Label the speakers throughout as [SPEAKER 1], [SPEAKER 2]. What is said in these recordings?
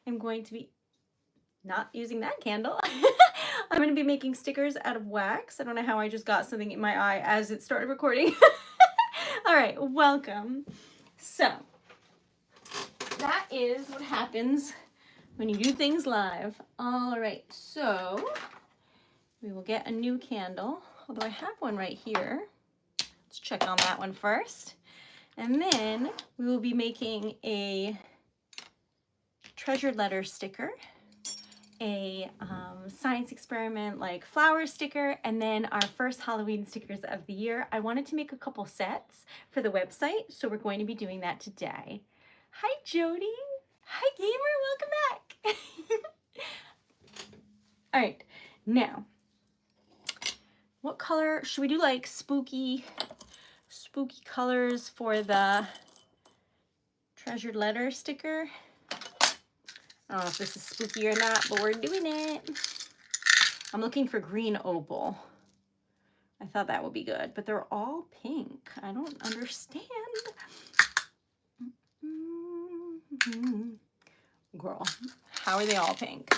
[SPEAKER 1] I'm going to be not using that candle. I'm going to be making stickers out of wax. I don't know how I just got something in my eye as it started recording. All right, welcome. So that is what happens when you do things live. All right, so we will get a new candle, although I have one right here. Let's check on that one first. And then we will be making a treasured letter sticker, a science experiment like flower sticker, and then our first Halloween stickers of the year. I wanted to make a couple sets for the website, so we're going to be doing that today. Hi, Jody. Hi, gamer. Welcome back. All right, now, what color should we do? Like spooky colors for the treasured letter sticker. I don't know if this is spooky or not, but we're doing it. I'm looking for green opal. I thought that would be good, but they're all pink. I don't understand. Girl, how are they all pink?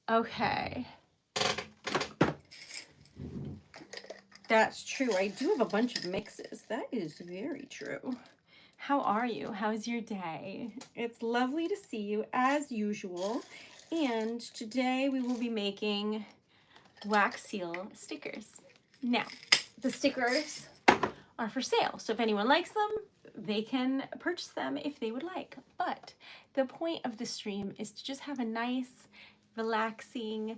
[SPEAKER 1] Okay. That's true. I do have a bunch of mixes. That is very true. How are you? How's your day? It's lovely to see you as usual. And today we will be making wax seal stickers. Now, the stickers are for sale. So if anyone likes them, they can purchase them if they would like. But the point of the stream is to just have a nice, relaxing,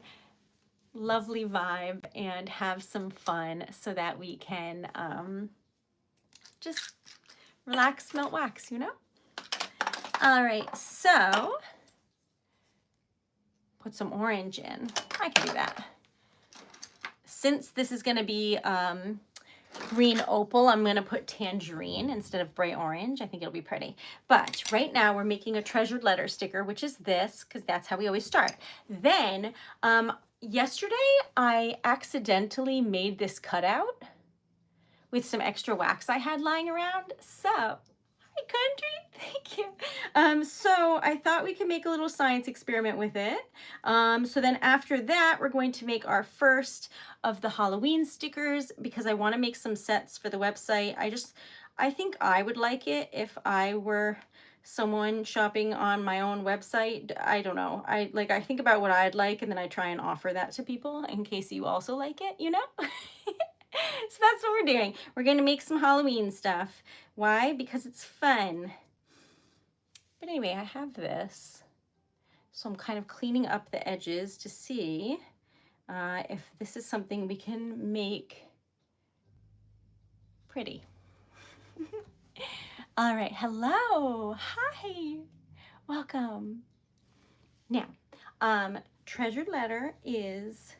[SPEAKER 1] lovely vibe and have some fun so that we can just relax, melt wax, you know? All right, so put some orange in. I can do that. Since this is gonna be green opal, I'm gonna put tangerine instead of bright orange. I think it'll be pretty. But right now we're making a treasured letter sticker, which is this, because that's how we always start. Then, yesterday I accidentally made this cutout with some extra wax I had lying around. So, hi Country, thank you. So I thought we could make a little science experiment with it. So then after that, we're going to make our first of the Halloween stickers because I want to make some sets for the website. I think I would like it if I were someone shopping on my own website. I don't know. I think about what I'd like and then I try and offer that to people in case you also like it, you know? So that's what we're doing. We're going to make some Halloween stuff. Why? Because it's fun. But anyway, I have this. So I'm kind of cleaning up the edges to see if this is something we can make pretty. All right. Hello. Hi. Welcome. Now, Treasured Letter is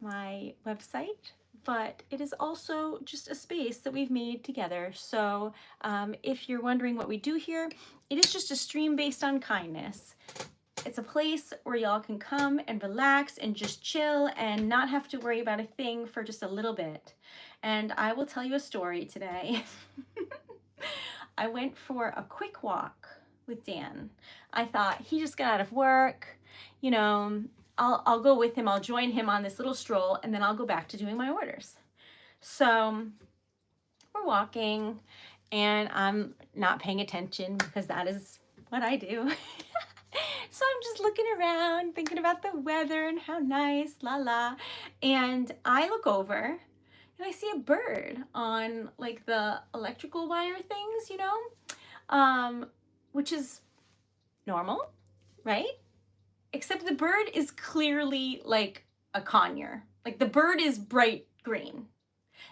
[SPEAKER 1] my website, but it is also just a space that we've made together. So if you're wondering what we do here, it is just a stream based on kindness. It's a place where y'all can come and relax and just chill and not have to worry about a thing for just a little bit. And I will tell you a story today. I went for a quick walk with Dan. I thought he just got out of work, you know, I'll go with him, I'll join him on this little stroll, and then I'll go back to doing my orders. So we're walking, and I'm not paying attention because that is what I do. So I'm just looking around, thinking about the weather and how nice, la la. And I look over, and I see a bird on like the electrical wire things, you know, which is normal, right? Except the bird is clearly like a conure. Like the bird is bright green.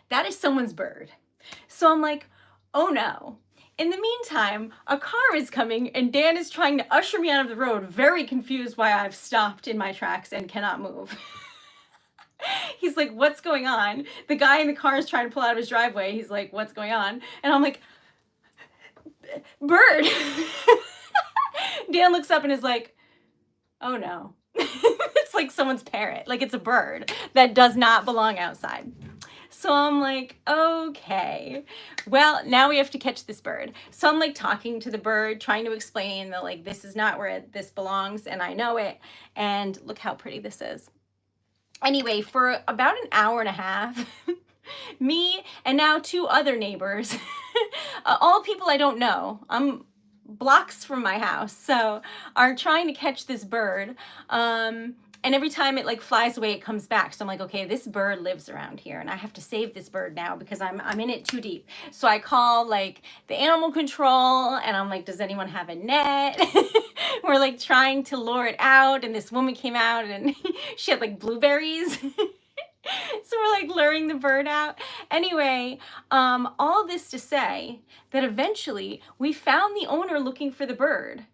[SPEAKER 1] That is someone's bird. So I'm like, oh no. In the meantime, a car is coming and Dan is trying to usher me out of the road, very confused why I've stopped in my tracks and cannot move. He's like, what's going on? The guy in the car is trying to pull out of his driveway. He's like, what's going on? And I'm like, bird. Dan looks up and is like, oh no. It's like someone's parrot. Like it's a bird that does not belong outside. So I'm like, okay, well, now we have to catch this bird. So I'm like talking to the bird, trying to explain that like, this is not where this belongs, and I know it. And look how pretty this is. Anyway, for about an hour and a half, me and now two other neighbors, all people I don't know, I'm blocks from my house, so are trying to catch this bird. And every time it like flies away, it comes back. So I'm like, okay, this bird lives around here and I have to save this bird now because I'm in it too deep. So I call like the animal control and I'm like, does anyone have a net? We're like trying to lure it out, and this woman came out and she had like blueberries. So we're like luring the bird out. Anyway, all this to say that eventually we found the owner looking for the bird.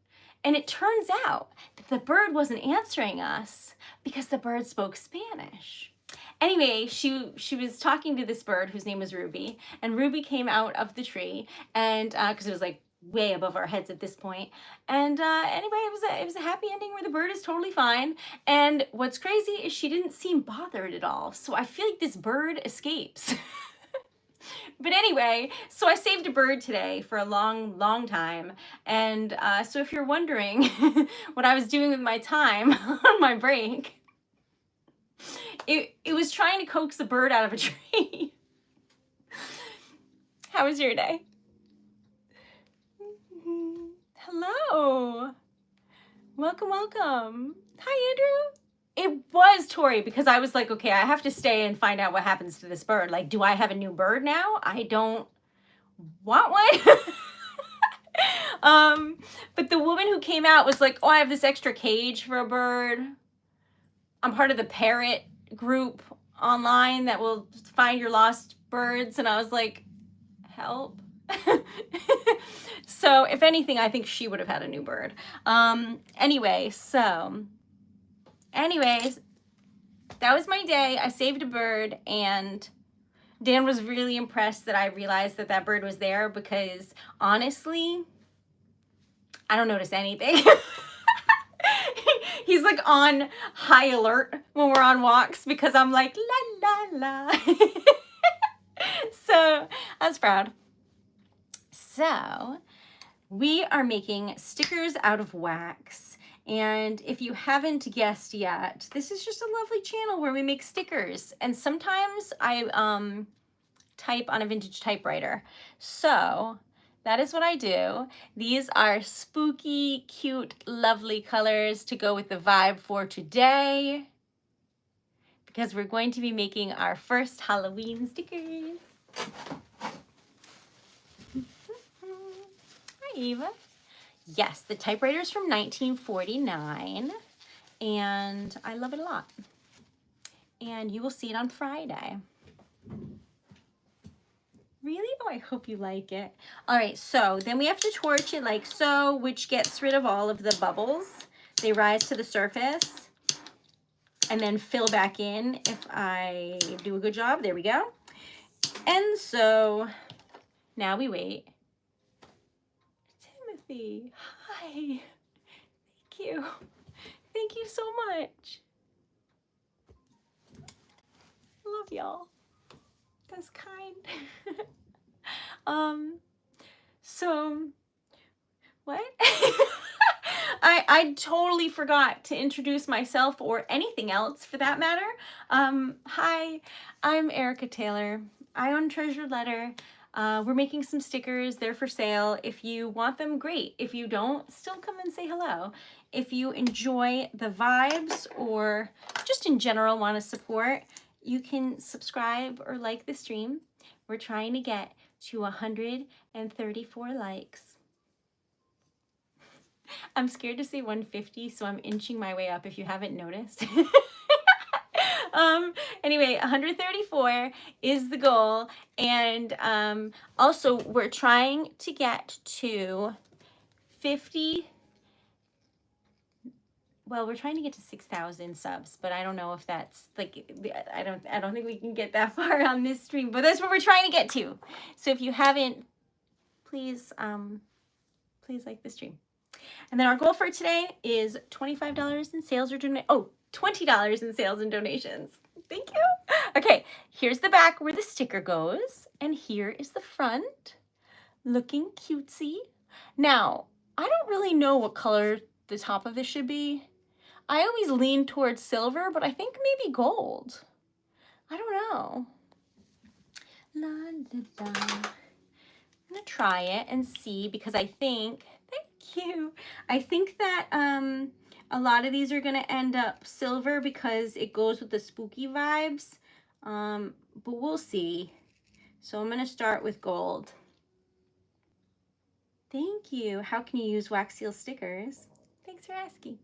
[SPEAKER 1] And it turns out that the bird wasn't answering us because the bird spoke Spanish. Anyway, she was talking to this bird whose name was Ruby, and Ruby came out of the tree, and because it was like way above our heads at this point. And anyway, it was a happy ending where the bird is totally fine. And what's crazy is she didn't seem bothered at all. So I feel like this bird escapes. But anyway, so I saved a bird today for a long time. And so if you're wondering what I was doing with my time on my break, it was trying to coax a bird out of a tree. How was your day? Hello. Welcome. Hi, Andrew. It was Tori, because I was like, okay, I have to stay and find out what happens to this bird. Like, do I have a new bird now? I don't want one. But the woman who came out was like, oh, I have this extra cage for a bird. I'm part of the parrot group online that will find your lost birds. And I was like, help. So if anything, I think she would have had a new bird. Anyways, that was my day. I saved a bird, and Dan was really impressed that I realized that that bird was there, because honestly, I don't notice anything. He's like on high alert when we're on walks because I'm like, la, la, la. So I was proud. So we are making stickers out of wax. And if you haven't guessed yet, this is just a lovely channel where we make stickers. And sometimes I type on a vintage typewriter. So that is what I do. These are spooky, cute, lovely colors to go with the vibe for today, because we're going to be making our first Halloween stickers. Hi, Eva. Yes, the typewriter is from 1949, and I love it a lot. And you will see it on Friday. Really? Oh, I hope you like it. All right, so then we have to torch it like so, which gets rid of all of the bubbles. They rise to the surface and then fill back in if I do a good job. There we go. And so now we wait. Timothy, hi. Thank you. Thank you so much. Love y'all. That's kind. So what? I totally forgot to introduce myself, or anything else for that matter. Hi, I'm Erica Taylor. I own Treasured Letter. We're making some stickers. They're for sale. If you want them, great. If you don't, still come and say hello. If you enjoy the vibes, or just in general want to support, you can subscribe or like the stream. We're trying to get to 134 likes. I'm scared to say 150, so I'm inching my way up if you haven't noticed. Anyway, 134 is the goal. And also, we're trying to get to 50. Well, we're trying to get to 6,000 subs, but I don't know if that's like, I don't think we can get that far on this stream, but that's what we're trying to get to. So if you haven't, please like the stream. And then our goal for today is $25 in sales or $20 in sales and donations. Thank you. Okay, here's the back where the sticker goes, and here is the front, looking cutesy. Now, I don't really know what color the top of this should be. I always lean towards silver, but I think maybe gold. I don't know. La, la, la. I'm gonna try it and see, because I think, thank you, I think that a lot of these are gonna end up silver because it goes with the spooky vibes, but we'll see. So I'm gonna start with gold. Thank you. How can you use wax seal stickers? Thanks for asking.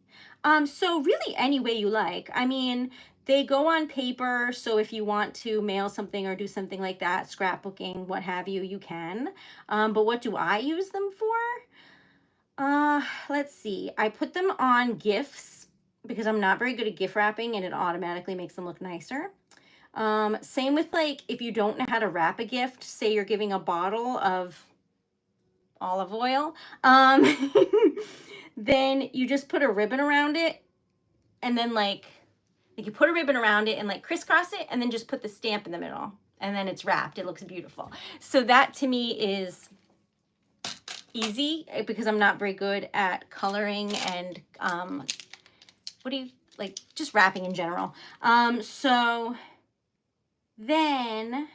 [SPEAKER 1] So really any way you like. I mean, they go on paper, so if you want to mail something or do something like that, scrapbooking, what have you, you can. But what do I use them for? Let's see. I put them on gifts because I'm not very good at gift wrapping and it automatically makes them look nicer. Same with, like, if you don't know how to wrap a gift, say you're giving a bottle of olive oil, then you just put a ribbon around it, and then like you put a ribbon around it and like crisscross it, and then just put the stamp in the middle, and then it's wrapped. It looks beautiful. So that to me is easy because I'm not very good at coloring and what do you like, just wrapping in general. So then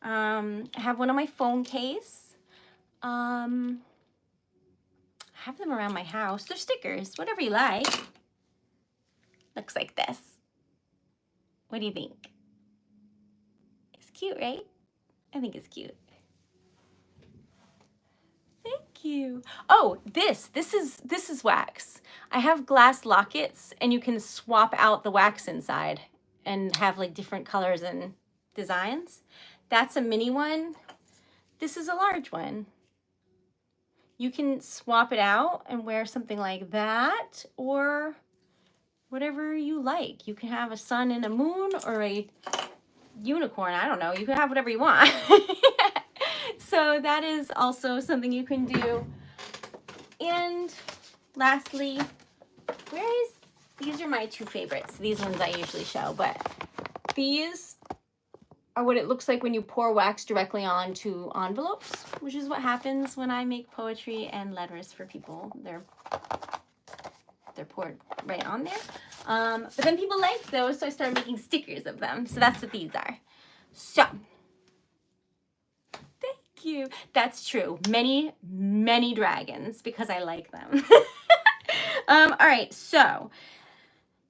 [SPEAKER 1] I have one on my phone case. Have them around my house. They're stickers, whatever you like. Looks like this. What do you think? It's cute, right? I think it's cute. Thank you. Oh, this is wax. I have glass lockets, and you can swap out the wax inside and have like different colors and designs. That's a mini one. This is a large one. You can swap it out and wear something like that, or whatever you like. You can have a sun and a moon or a unicorn. I don't know. You can have whatever you want. So that is also something you can do. And lastly, these are my two favorites. These ones I usually show, but these are what it looks like when you pour wax directly onto envelopes, which is what happens when I make poetry and letters for people. They're poured right on there. But then people like those, so I started making stickers of them. So that's what these are. So, thank you. That's true. Many, many dragons, because I like them. All right, so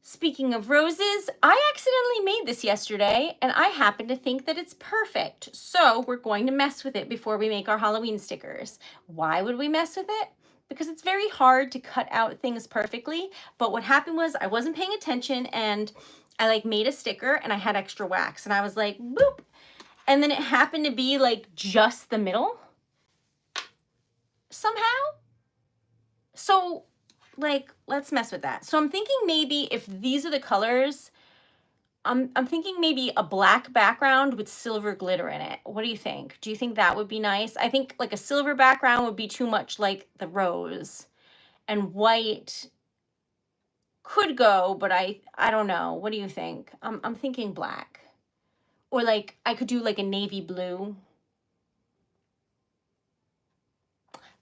[SPEAKER 1] speaking of roses, I accidentally made this yesterday, and I happen to think that it's perfect. So we're going to mess with it before we make our Halloween stickers. Why would we mess with it? Because it's very hard to cut out things perfectly. But what happened was I wasn't paying attention, and I like made a sticker and I had extra wax, and I was like, boop. And then it happened to be like just the middle somehow. So like, let's mess with that. So I'm thinking maybe if these are the colors, I'm thinking maybe a black background with silver glitter in it. What do you think? Do you think that would be nice? I think like a silver background would be too much like the rose, and white could go, but I don't know. What do you think? I'm thinking black, or like I could do like a navy blue,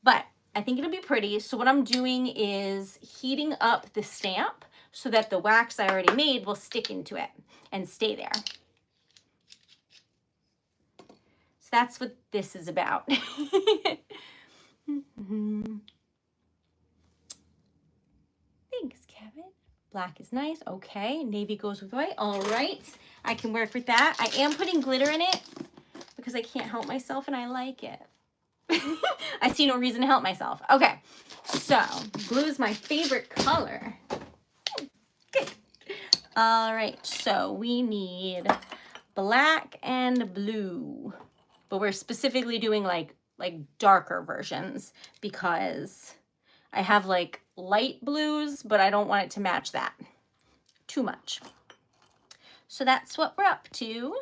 [SPEAKER 1] but I think it'll be pretty. So what I'm doing is heating up the stamp so that the wax I already made will stick into it and stay there. So that's what this is about. Thanks, Kevin. Black is nice. Okay, navy goes with white. All right, I can work with that. I am putting glitter in it because I can't help myself and I like it. I see no reason to help myself. Okay, so blue is my favorite color. Good. All right, so we need black and blue, but we're specifically doing like darker versions because I have like light blues, but I don't want it to match that too much. So that's what we're up to.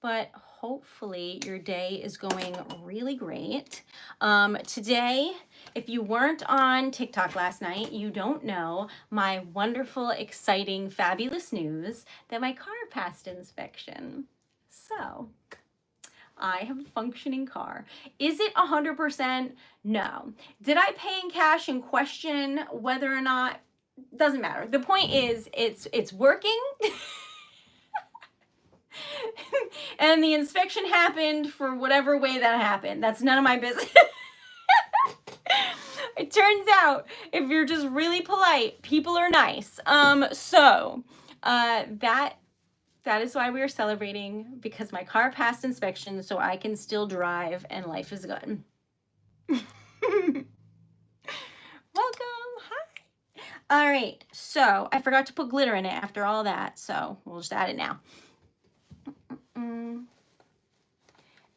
[SPEAKER 1] But hopefully your day is going really great. Today, if you weren't on TikTok last night, you don't know my wonderful, exciting, fabulous news that my car passed inspection. So, I have a functioning car. Is it 100%? No. Did I pay in cash and question whether or not? Doesn't matter. The point is, it's working. And the inspection happened for whatever way that happened. That's none of my business. It turns out, if you're just really polite, people are nice. That is why we are celebrating, because my car passed inspection, so I can still drive and life is good. Welcome. Hi. All right. So I forgot to put glitter in it after all that, so we'll just add it now.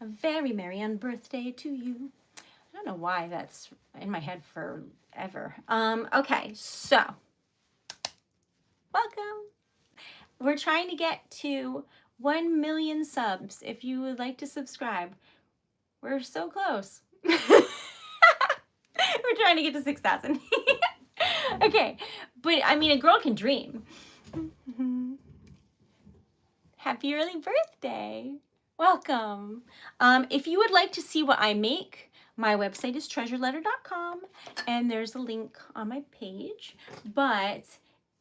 [SPEAKER 1] A very merry birthday to you. I don't know why that's in my head forever. Okay, so welcome. We're trying to get to 1 million subs. If you would like to subscribe, we're so close. We're trying to get to 6,000. Okay, but I mean, a girl can dream. Happy early birthday. Welcome. If you would like to see what I make, my website is TreasuredLetter.com, and there's a link on my page. But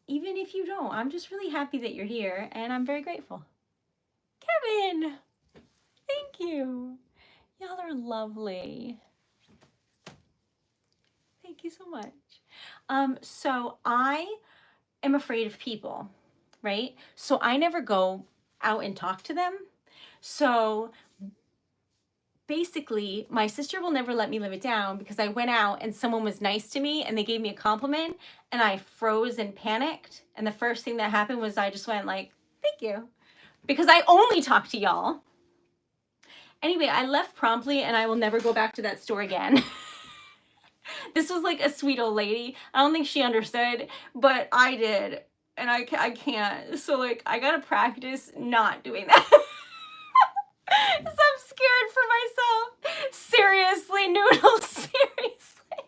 [SPEAKER 1] even if you don't, I'm just really happy that you're here, and I'm very grateful. Kevin, thank you. Y'all are lovely. Thank you so much. So I am afraid of people, right? So I never go out and talk to them. So basically, my sister will never let me live it down because I went out and someone was nice to me and they gave me a compliment and I froze and panicked. And the first thing that happened was I just went like, thank you, because I only talk to y'all. Anyway, I left promptly and I will never go back to that store again. This was like a sweet old lady. I don't think she understood, but I did. And I can't. So like, I gotta practice not doing that. So I'm scared for myself. Seriously, Noodle, seriously.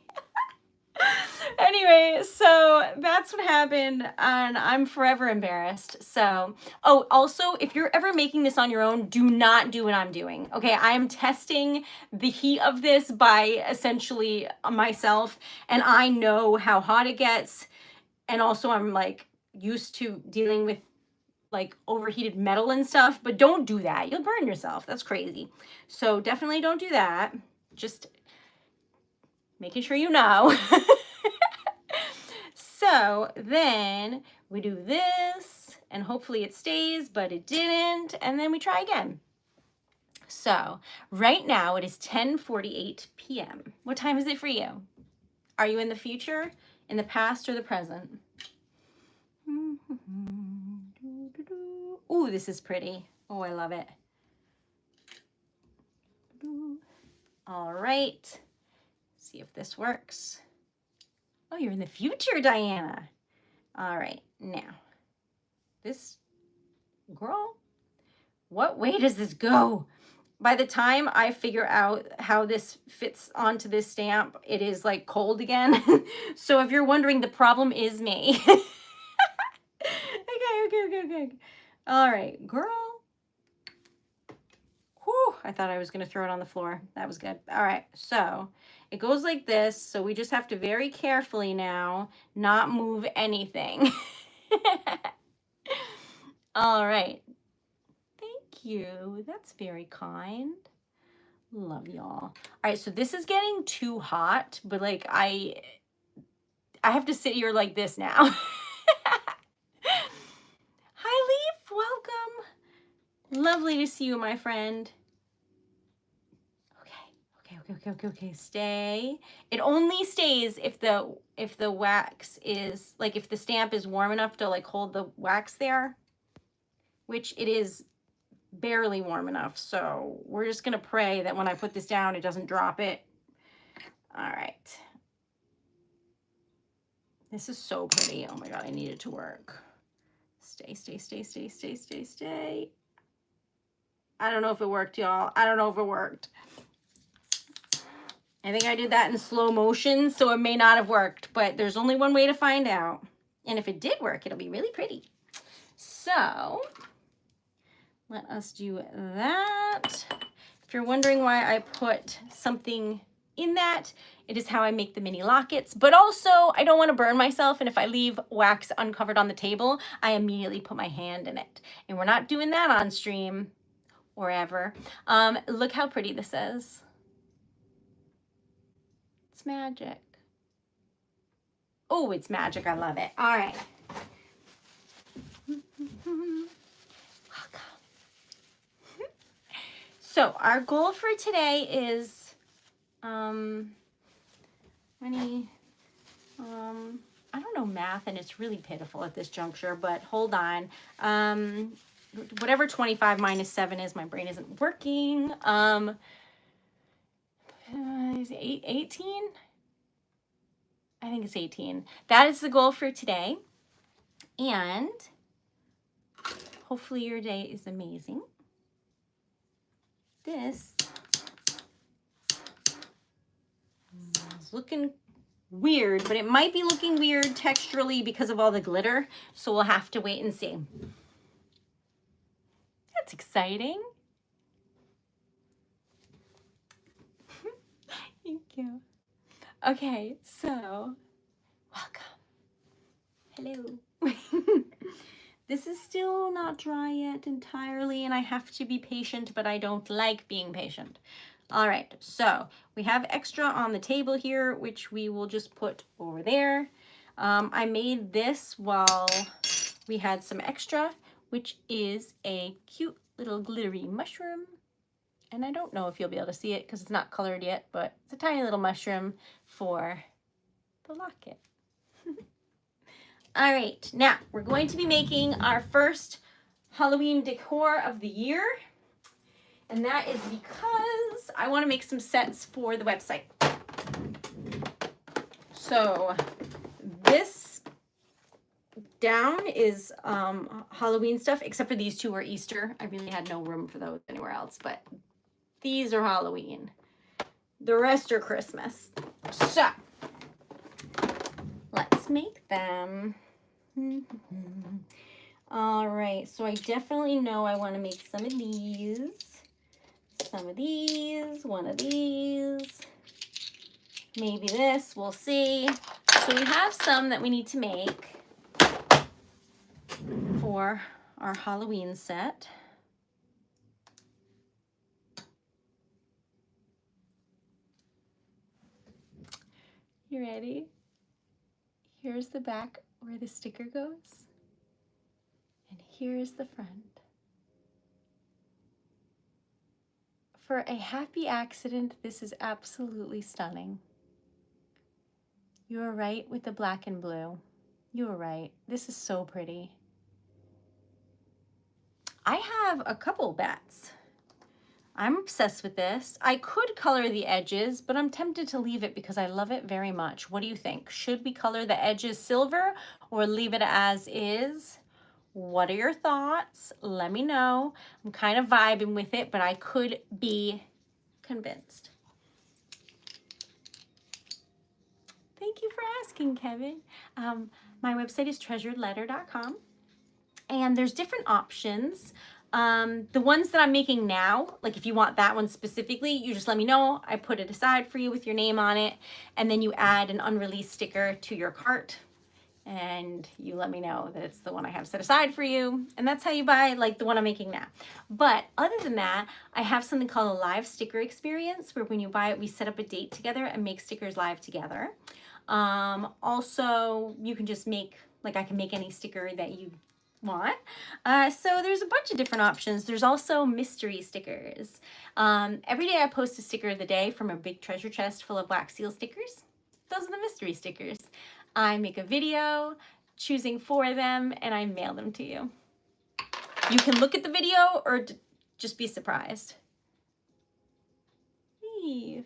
[SPEAKER 1] Anyway, so that's what happened, and I'm forever embarrassed. So, oh, also, if you're ever making this on your own, do not do what I'm doing. Okay, I am testing the heat of this by essentially myself, and I know how hot it gets, and also I'm like used to dealing with like overheated metal and stuff, but don't do that. You'll burn yourself. That's crazy. So definitely don't do that. Just making sure you know. So then we do this and hopefully it stays, but it didn't. And then we try again. So right now it is 10:48 p.m. What time is it for you? Are you in the future, in the past, or the present? Ooh, this is pretty. Oh, I love it. All right. See if this works. Oh, you're in the future, Diana. All right. Now, this girl, what way does this go? By the time I figure out how this fits onto this stamp, it is like cold again. So if you're wondering, the problem is me. Okay. All right, girl. Whew, I thought I was going to throw it on the floor. That was good. All right, so it goes like this. So we just have to very carefully now not move anything. All right. Thank you. That's very kind. Love y'all. All right, so this is getting too hot, but like I have to sit here like this now. Hi, Leaf. Welcome. Lovely to see you, my friend. Okay. Stay. It only stays if the wax is like, if the stamp is warm enough to like hold the wax there, which it is barely warm enough. So we're just gonna pray that when I put this down, it doesn't drop it. All right. This is so pretty. Oh my God, I need it to work. Stay. I don't know if it worked, y'all. I don't know if it worked. I think I did that in slow motion, so it may not have worked, but there's only one way to find out. And if it did work, it'll be really pretty. So let us do that. If you're wondering why I put something in that, it is how I make the mini lockets, but also I don't want to burn myself, and if I leave wax uncovered on the table, I immediately put my hand in it. And we're not doing that on stream or ever. Look how pretty this is. It's magic. Oh, it's magic. I love it. All right. Welcome. So our goal for today is I don't know math, and it's really pitiful at this juncture, but hold on. Whatever 25 minus 7 is, my brain isn't working. Is it 18? I think it's 18. That is the goal for today. And hopefully your day is amazing. This is looking weird, but it might be looking weird texturally because of all the glitter. So we'll have to wait and see. That's exciting. Thank you. Okay, so welcome. Hello. This is still not dry yet entirely, and I have to be patient, but I don't like being patient. All right, so we have extra on the table here, which we will just put over there. I made this while we had some extra, which is a cute little glittery mushroom. And I don't know if you'll be able to see it because it's not colored yet, but it's a tiny little mushroom for the locket. All right, now we're going to be making our first Halloween decor of the year. And that is because I want to make some sets for the website. So this down is Halloween stuff, except for these two are Easter. I really had no room for those anywhere else, but these are Halloween. The rest are Christmas. So let's make them. All right, so I definitely know I want to make some of these, one of these, maybe this, we'll see. So we have some that we need to make for our Halloween set. You ready? Here's the back where the sticker goes, and here's the front. For a happy accident, this is absolutely stunning. You were right with the black and blue. You were right. This is so pretty. I have a couple bats. I'm obsessed with this. I could color the edges, but I'm tempted to leave it because I love it very much. What do you think? Should we color the edges silver or leave it as is? What are your thoughts? Let me know. I'm kind of vibing with it, but I could be convinced. Thank you for asking, Kevin. My website is TreasuredLetter.com, and there's different options. The ones that I'm making now, like if you want that one specifically, you just let me know. I put it aside for you with your name on it, and then you add an unreleased sticker to your cart, and you let me know that it's the one I have set aside for you, and that's how you buy like the one I'm making now. But other than that, I have something called a live sticker experience, where when you buy it, we set up a date together and make stickers live together. Also, you can just make, like I can make any sticker that you want. So there's a bunch of different options. There's also mystery stickers. Every day I post a sticker of the day from a big treasure chest full of wax seal stickers. Those are the mystery stickers. I make a video choosing 4 of them and I mail them to you. You can look at the video or just be surprised. Leaf.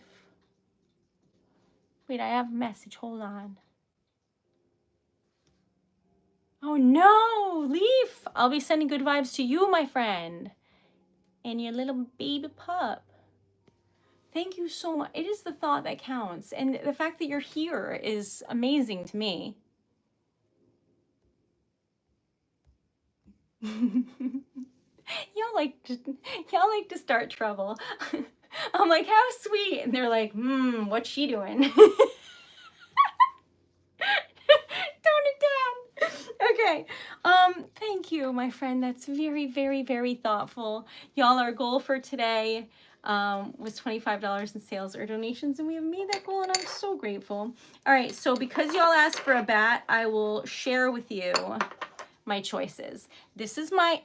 [SPEAKER 1] Wait, I have a message. Hold on. Oh no, Leaf. I'll be sending good vibes to you, my friend. and your little baby pup. Thank you so much. It is the thought that counts. And the fact that you're here is amazing to me. Y'all like to start trouble. I'm like, how sweet. And they're like, what's she doing? Tone it down. Okay. Thank you, my friend. That's very, very, very thoughtful. Y'all, our goal for today was $25 in sales or donations, and we have made that goal, and I'm so grateful. All right, so because y'all asked for a bat, I will share with you my choices. This is my,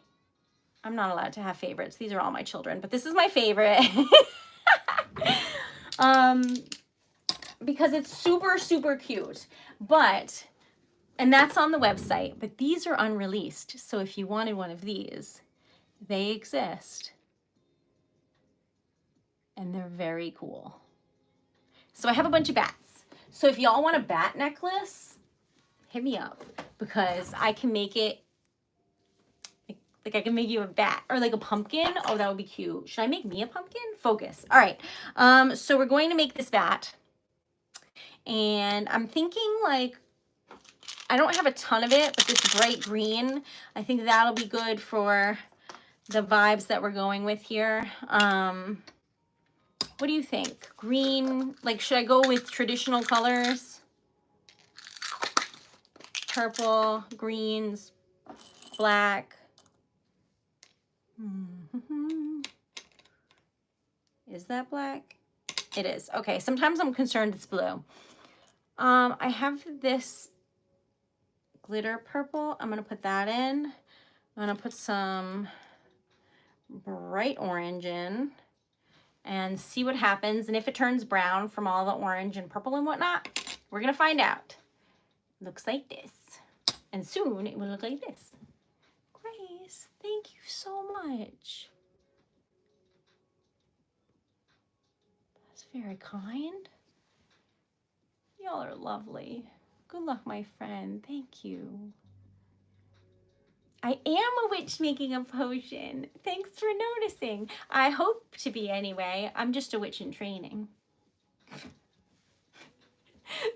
[SPEAKER 1] I'm not allowed to have favorites. These are all my children, but this is my favorite. Because it's super, super cute. But, and that's on the website, but these are unreleased. So if you wanted one of these, they exist. And they're very cool. So I have a bunch of bats. So if y'all want a bat necklace, hit me up, because I can make it, like I can make you a bat or like a pumpkin. Oh, that would be cute. Should I make me a pumpkin? Focus. All right. So we're going to make this bat. And I'm thinking, like, I don't have a ton of it, but this bright green, I think that'll be good for the vibes that we're going with here. What do you think? Green, like, should I go with traditional colors? Purple, greens, black. Is that black? It is. Okay, sometimes I'm concerned it's blue. I have this glitter purple. I'm going to put that in. I'm going to put some bright orange in and see what happens. And if it turns brown from all the orange and purple and whatnot, we're going to find out. Looks like this. And soon it will look like this. Grace, thank you so much. That's very kind. Y'all are lovely. Good luck, my friend. Thank you. I am a witch making a potion. Thanks for noticing. I hope to be anyway. I'm just a witch in training.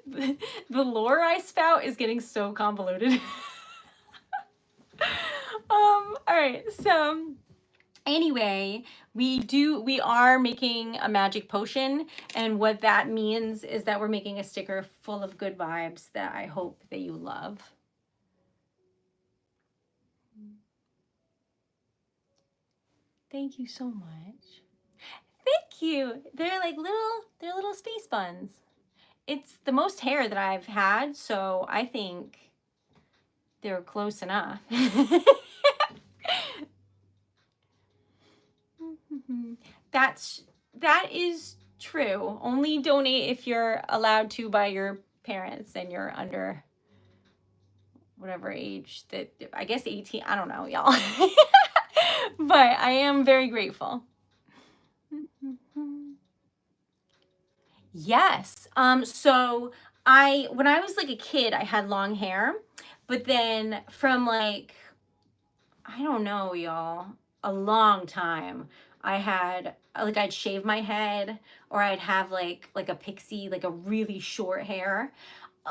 [SPEAKER 1] The lore I spout is getting so convoluted. All right, so anyway, we are making a magic potion, and what that means is that we're making a sticker full of good vibes that I hope that you love. Thank you so much. Thank you. They're like little space buns. It's the most hair that I've had, so I think they're close enough. That is true. Only donate if you're allowed to by your parents and you're under whatever age that, I guess 18, I don't know, y'all. But I am very grateful. Yes. So when I was like a kid, I had long hair, but then from like, I don't know, y'all, a long time, I'd shave my head, or I'd have like a pixie, like a really short hair.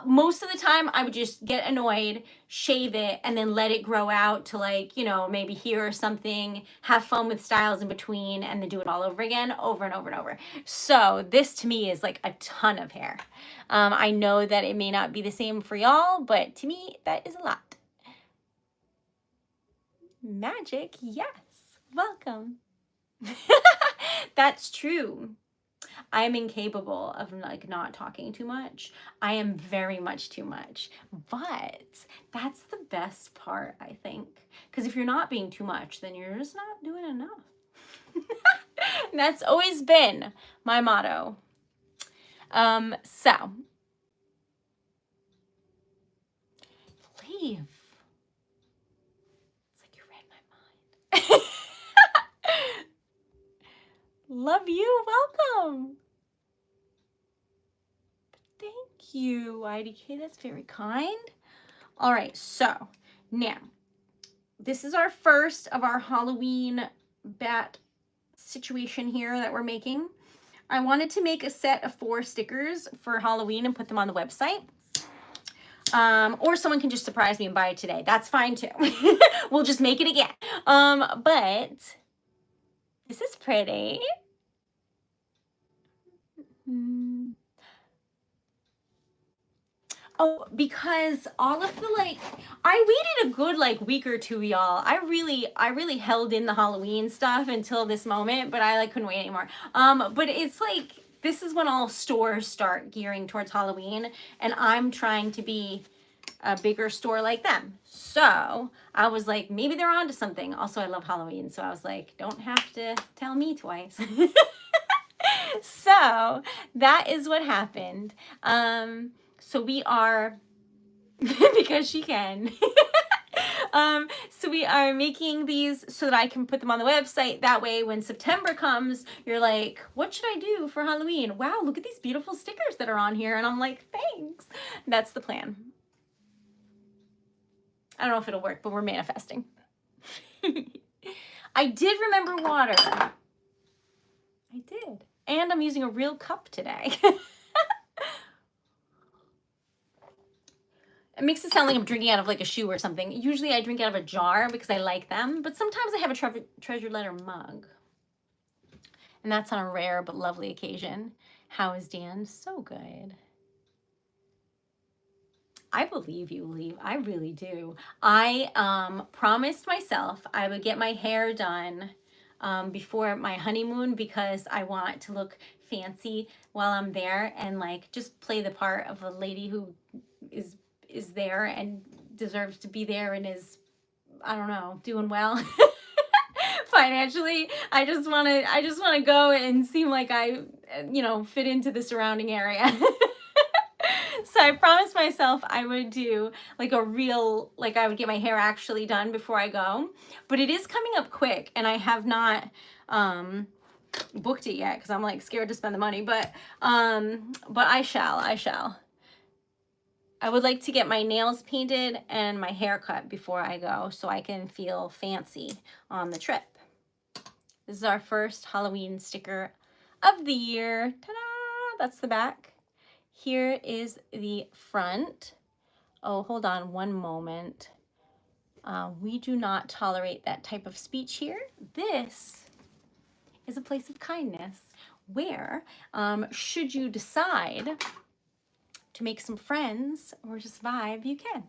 [SPEAKER 1] Most of the time I would just get annoyed, shave it, and then let it grow out to, like, you know, maybe here or something, have fun with styles in between, and then do it all over again, over and over and over. So this to me is like a ton of hair. I know that it may not be the same for y'all, but to me that is a lot. Magic, yes. Welcome. That's true. I'm incapable of like not talking too much. I am very much too much, but that's the best part, I think. Because if you're not being too much, then you're just not doing enough. And that's always been my motto. So leave. It's like you read my mind. Love you. Welcome. Thank you, IDK. That's very kind. All right, so now this is our first of our Halloween bat situation here that we're making. I wanted to make a set of 4 stickers for Halloween and put them on the website. Or someone can just surprise me and buy it today. That's fine too. We'll just make it again. But this is pretty. Oh, because all of the I waited a good week or two, y'all. I really held in the Halloween stuff until this moment, but I couldn't wait anymore. But it's this is when all stores start gearing towards Halloween, and I'm trying to be a bigger store like them. So I was like, maybe they're onto something. Also, I love Halloween, so I was like, don't have to tell me twice. So that is what happened. So we are, because she can. So we are making these so that I can put them on the website. That way, when September comes, you're like, what should I do for Halloween? Wow, look at these beautiful stickers that are on here. And I'm like, thanks. That's the plan. I don't know if it'll work, but we're manifesting. I did remember water. I did. And I'm using a real cup today. It makes it sound like I'm drinking out of a shoe or something. Usually I drink out of a jar because I like them, but sometimes I have a Treasured Letter mug. And that's on a rare but lovely occasion. How is Dan? So good. I believe you, Lee. I really do. I promised myself I would get my hair done before my honeymoon because I want to look fancy while I'm there and just play the part of a lady who is there and deserves to be there and is, I don't know, doing well financially. I just want to go and seem like I, fit into the surrounding area. So I promised myself I would do a real, I would get my hair actually done before I go. But it is coming up quick and I have not booked it yet because I'm scared to spend the money. But I shall. I would like to get my nails painted and my hair cut before I go so I can feel fancy on the trip. This is our first Halloween sticker of the year. Ta-da! That's the back. Here is the front. Oh, hold on one moment. We do not tolerate that type of speech here. This is a place of kindness where, should you decide to make some friends or just vibe, you can.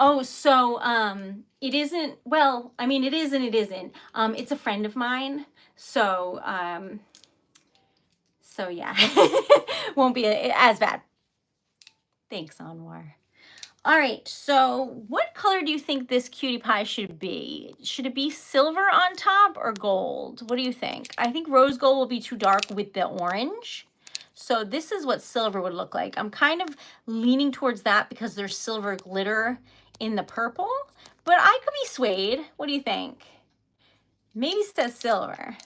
[SPEAKER 1] Oh, so it isn't, well, I mean, it is and it isn't. It's a friend of mine, so yeah, won't be as bad. Thanks, Anwar. All right, so what color do you think this cutie pie should be? Should it be silver on top or gold? What do you think? I think rose gold will be too dark with the orange. So this is what silver would look like. I'm kind of leaning towards that because there's silver glitter in the purple, but I could be swayed. What do you think? Maybe says silver.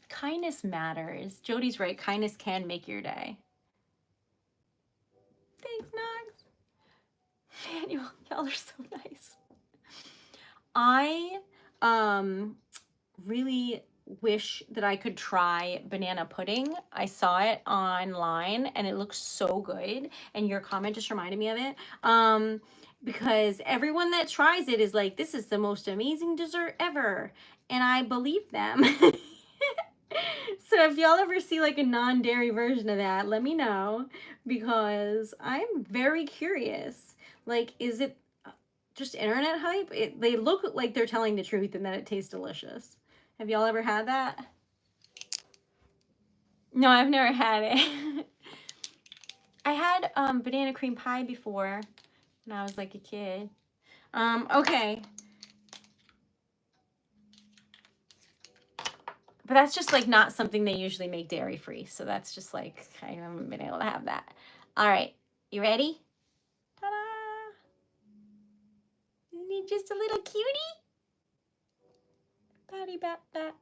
[SPEAKER 1] Kindness matters. Jody's right. Kindness can make your day. Thanks, Knox. Man, y'all are so nice. I really wish that I could try banana pudding. I saw it online and it looks so good. And your comment just reminded me of it. Because everyone that tries it is like, this is the most amazing dessert ever. And I believe them. So if y'all ever see a non-dairy version of that, let me know because I'm very curious. Is it just internet hype? They look like they're telling the truth and that it tastes delicious. Have y'all ever had that? No, I've never had it. I had banana cream pie before when I was a kid. Okay. But that's just not something they usually make dairy free. So that's just I haven't been able to have that. All right, you ready? Ta-da! Isn't he just a little cutie? Batty bat bat,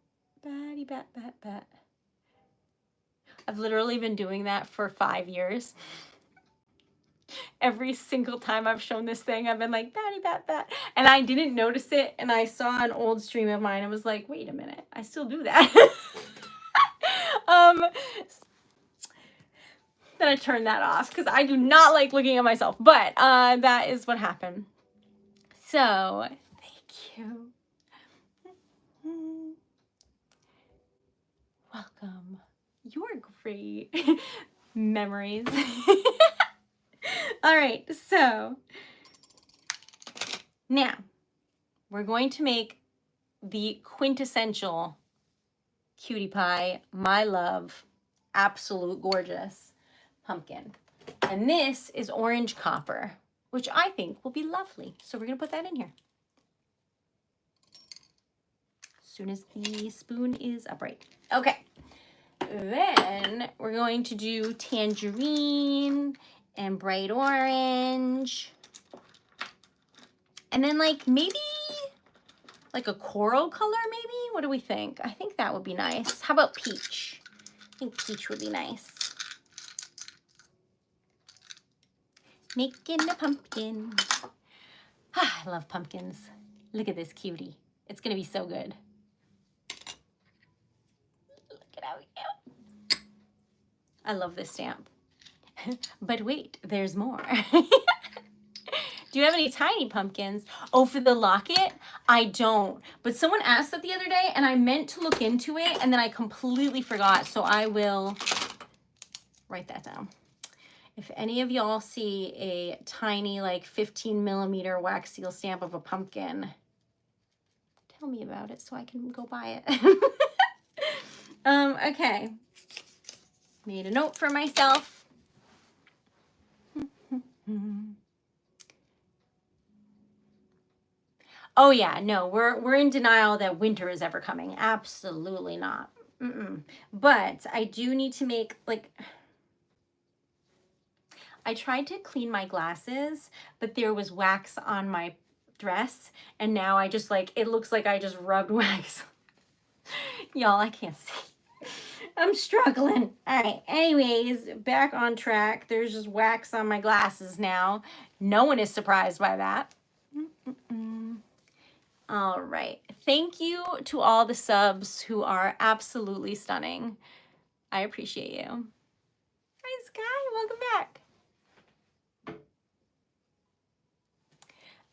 [SPEAKER 1] batty bat bat bat. I've literally been doing that for 5 years. Every single time I've shown this thing, I've been like, batty bat bat. And I didn't notice it. And I saw an old stream of mine and was like, wait a minute, I still do that. um, then I turned that off because I do not like looking at myself. But that is what happened. So, thank you. Welcome. You're great. Memories. All right, so now we're going to make the quintessential cutie pie, my love, absolute gorgeous pumpkin. And this is orange copper, which I think will be lovely. So we're going to put that in here. As soon as the spoon is upright. Okay. Then we're going to do tangerine and bright orange. And then like maybe like a coral color maybe? What do we think? I think that would be nice. How about peach? I think peach would be nice. Making a pumpkin. Ah, I love pumpkins. Look at this cutie. It's gonna be so good. Look at how cute. I love this stamp. But wait, there's more. Do you have any tiny pumpkins? Oh, for the locket? I don't. But someone asked that the other day, and I meant to look into it, and then I completely forgot. So I will write that down. If any of y'all see a tiny, like 15 millimeter wax seal stamp of a pumpkin, tell me about it so I can go buy it. Okay. Made a note for myself. Oh yeah, no, we're in denial that winter is ever coming. Absolutely not. But I do need to make, like, I tried to clean my glasses, but there was wax on my dress, and now I just like, it looks like I just rubbed wax. Y'all, I can't see. I'm struggling. All right, anyways, back on track. There's just wax on my glasses now. No one is surprised by that. All right. Thank you to all the subs who are absolutely stunning. I appreciate you. Hi, Sky. Welcome back.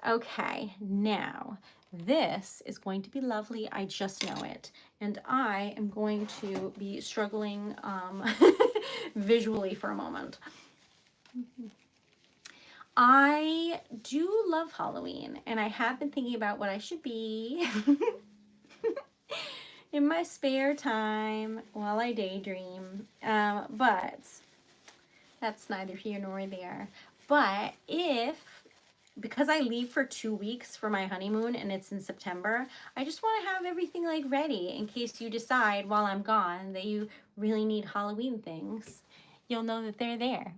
[SPEAKER 1] Okay, now this is going to be lovely. I just know it. And I am going to be struggling visually for a moment. I do love Halloween, and I have been thinking about what I should be in my spare time while I daydream. But that's neither here nor there. But because I leave for 2 weeks for my honeymoon and it's in September, I just want to have everything like ready in case you decide while I'm gone that you really need Halloween things. You'll know that they're there.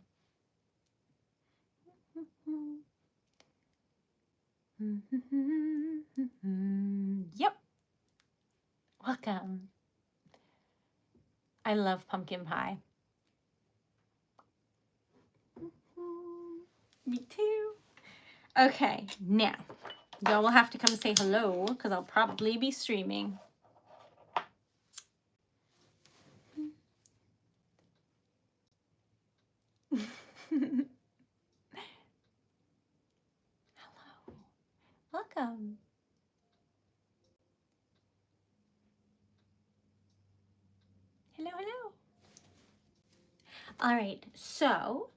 [SPEAKER 1] Yep. Welcome. I love pumpkin pie. Me too. Okay, now y'all will have to come say hello because I'll probably be streaming. Hello. Welcome. Hello, hello. All right, so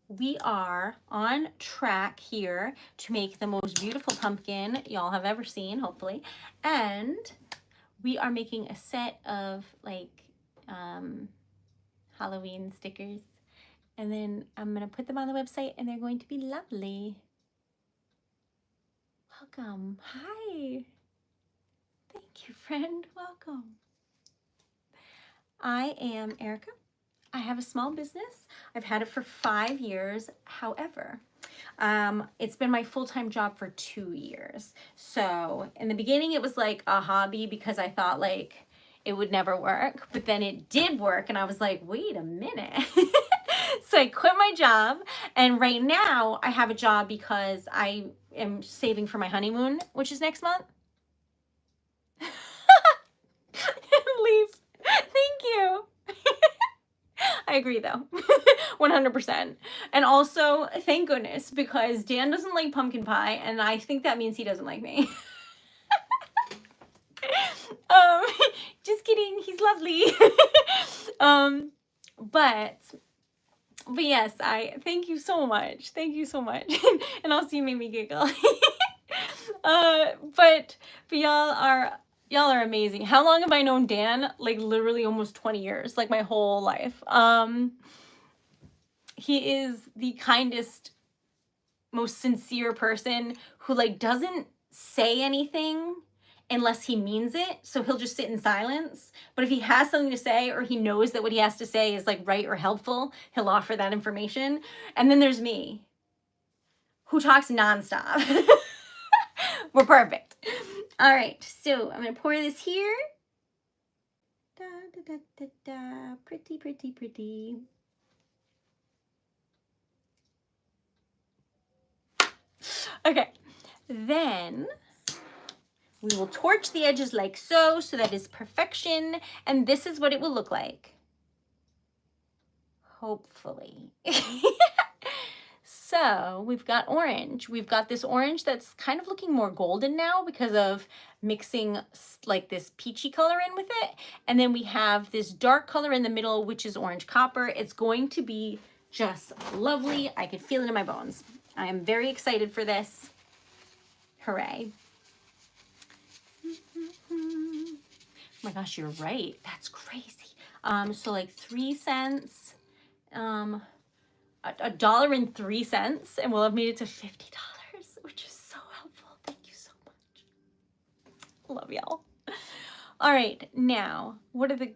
[SPEAKER 1] we are on track here to make the most beautiful pumpkin y'all have ever seen, hopefully. And we are making a set of like Halloween stickers. And then I'm going to put them on the website and they're going to be lovely. Welcome. Hi. Thank you, friend. Welcome. I am Erica. I have a small business. I've had it for 5 years. However, it's been my full-time job for 2 years. So in the beginning, it was like a hobby because I thought like it would never work, but then it did work. And I was like, wait a minute. So I quit my job, and right now I have a job because I am saving for my honeymoon, which is next month. Leave. Thank you. I agree though. 100%. And also, thank goodness, because Dan doesn't like pumpkin pie, and I think that means he doesn't like me. um, just kidding. He's lovely. But yes, I thank you so much. Thank you so much. And also you made me giggle. But y'all are amazing. How long have I known Dan? Like literally almost 20 years, like my whole life. He is the kindest, most sincere person who like doesn't say anything unless he means it. So he'll just sit in silence. But if he has something to say, or he knows that what he has to say is like right or helpful, he'll offer that information. And then there's me, who talks nonstop. We're perfect. All right, so I'm gonna pour this here. Da, da, da, da, da. Pretty, pretty, pretty. Okay, then we will torch the edges like so that is perfection, and this is what it will look like. Hopefully. So we've got orange. We've got this orange that's kind of looking more golden now because of mixing like this peachy color in with it. And then we have this dark color in the middle, which is orange copper. It's going to be just lovely. I can feel it in my bones. I am very excited for this. Hooray. Oh my gosh, you're right. That's crazy. So like 3 cents, $1.03, and we'll have made it to $50, which is so helpful. Thank you so much. Love y'all. All right, now what are the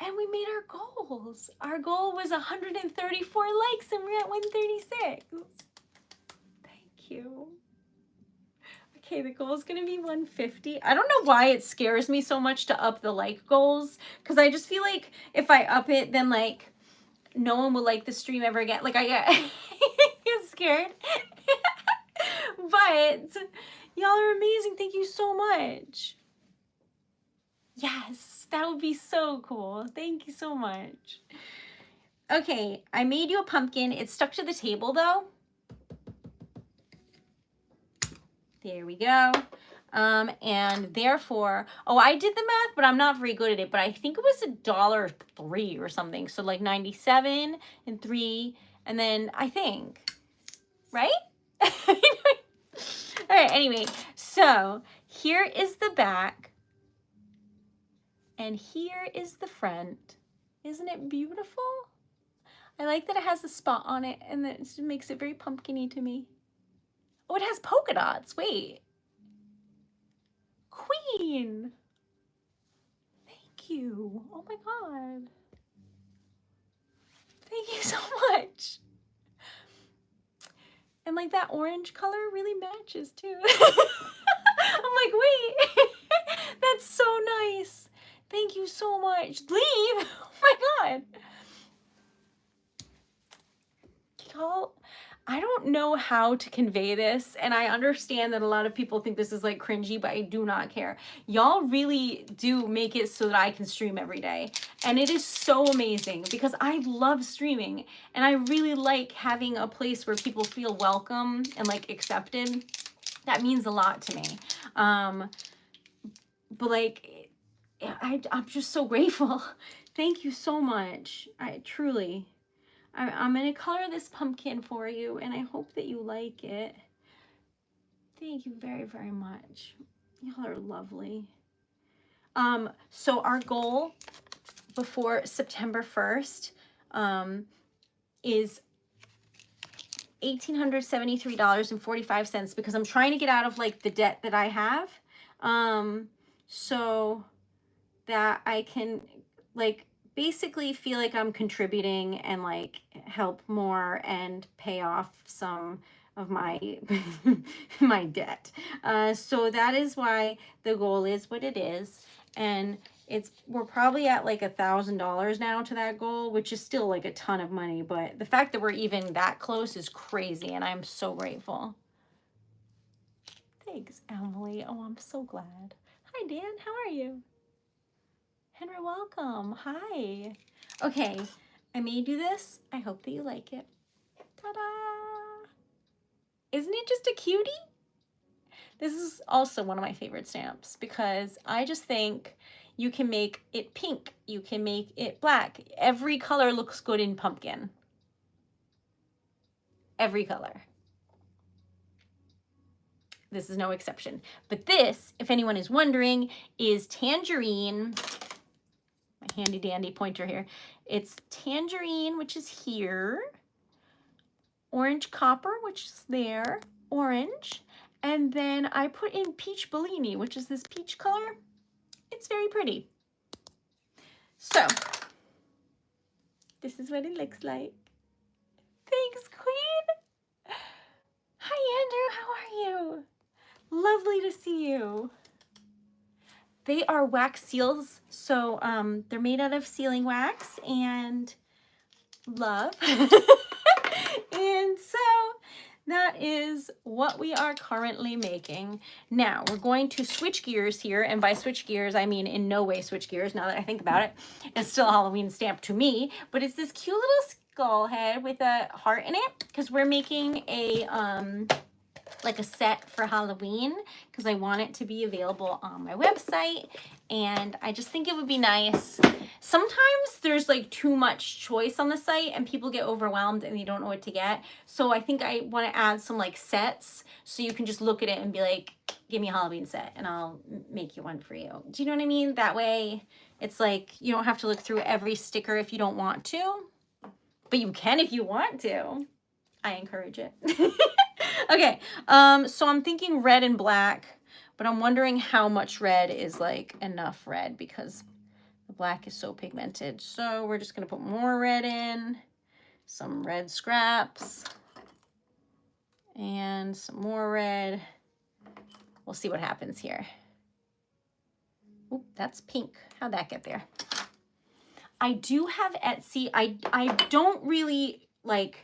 [SPEAKER 1] and we made our goals. Our goal was 134 likes, and we're at 136. Thank you. Okay, the goal is gonna be 150. I don't know why it scares me so much to up the like goals, because I just feel like if I up it, then like no one will like the stream ever again. Like I get scared. But y'all are amazing. Thank you so much. Yes, that would be so cool. Thank you so much. Okay, I made you a pumpkin. It's stuck to the table though. There we go. And therefore, oh, I did the math, but I'm not very good at it, but I think it was $1.03 or something. So like 97 and 3, and then I think, right? All right, anyway, so here is the back, and here is the front. Isn't it beautiful? I like that it has a spot on it, and that it makes it very pumpkin-y to me. Oh, it has polka dots. Wait. Queen. Thank you. Oh my God. Thank you so much. And like that orange color really matches too. I'm like, wait, that's so nice. Thank you so much. Leave. Oh my God. Y'all, I don't know how to convey this, and I understand that a lot of people think this is like cringy, but I do not care. Y'all really do make it so that I can stream every day, and it is so amazing because I love streaming, and I really like having a place where people feel welcome and like accepted. That means a lot to me. But like, I'm just so grateful. Thank you so much. I truly. I'm going to color this pumpkin for you, and I hope that you like it. Thank you very, very much. Y'all are lovely. So our goal before September 1st is $1,873.45 because I'm trying to get out of like the debt that I have, so that I can like basically feel like I'm contributing and like help more and pay off some of my my debt. So that is why the goal is what it is. And we're probably at like $1,000 now to that goal, which is still like a ton of money, but the fact that we're even that close is crazy, and I'm so grateful. Thanks, Emily. Oh, I'm so glad. Hi, Dan. How are you? Henry, welcome. Hi. Okay, I made you this. I hope that you like it. Ta-da! Isn't it just a cutie? This is also one of my favorite stamps because I just think you can make it pink. You can make it black. Every color looks good in pumpkin. Every color. This is no exception. But this, if anyone is wondering, is tangerine. My handy dandy pointer here. It's tangerine, which is here. Orange copper, which is there. Orange. And then I put in peach bellini, which is this peach color. It's very pretty. So, this is what it looks like. Thanks, Queen. Hi, Andrew. How are you? Lovely to see you. They are wax seals, so they're made out of sealing wax and love. And so that is what we are currently making. Now we're going to switch gears here, and by switch gears I mean in no way switch gears. Now that I think about it, it's still a Halloween stamp to me, but it's this cute little skull head with a heart in it because we're making a like a set for Halloween because I want it to be available on my website, and I just think it would be nice. Sometimes there's like too much choice on the site and people get overwhelmed and they don't know what to get. So I think I want to add some like sets so you can just look at it and be like, give me a Halloween set and I'll make you one for you. Do you know what I mean? That way it's like you don't have to look through every sticker if you don't want to, but you can if you want to. I encourage it. Okay, so I'm thinking red and black, but I'm wondering how much red is like enough red because the black is so pigmented. So we're just gonna put more red in, some red scraps, and some more red. We'll see what happens here. Oop, that's pink. How'd that get there? I do have Etsy. I don't really like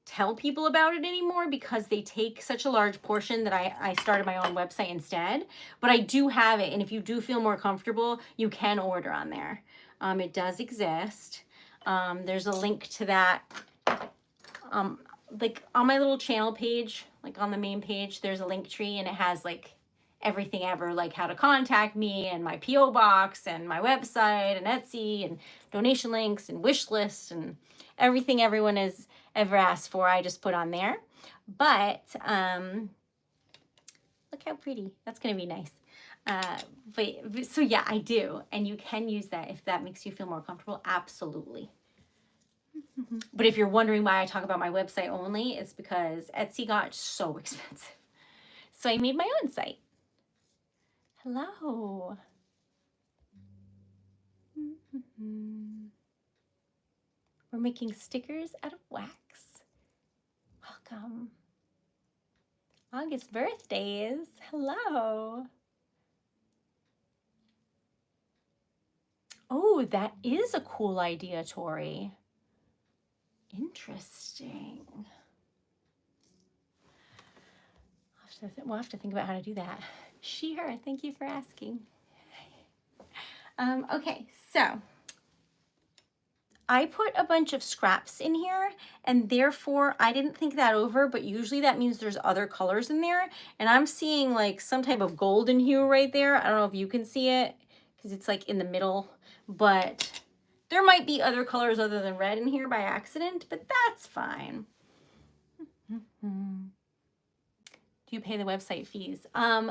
[SPEAKER 1] tell people about it anymore because they take such a large portion that I started my own website instead. But I do have it, and if you do feel more comfortable, you can order on there. It does exist. There's a link to that. Like on my little channel page, like on the main page, there's a link tree and it has like everything ever, like how to contact me and my PO box and my website and Etsy and donation links and wish lists and everything everyone has ever asked for, I just put on there. But look how pretty. That's gonna be nice. But so yeah, I do, and you can use that if that makes you feel more comfortable. Absolutely. But if you're wondering why I talk about my website only, it's because Etsy got so expensive. So I made my own site. Hello. We're making stickers out of wax. Welcome. August birthdays. Hello. Oh, that is a cool idea, Tori. Interesting. We'll have to think about how to do that. She, her, thank you for asking. Okay, so I put a bunch of scraps in here and therefore I didn't think that over, but usually that means there's other colors in there. And I'm seeing like some type of golden hue right there. I don't know if you can see it because it's like in the middle, but there might be other colors other than red in here by accident, but that's fine. Do you pay the website fees?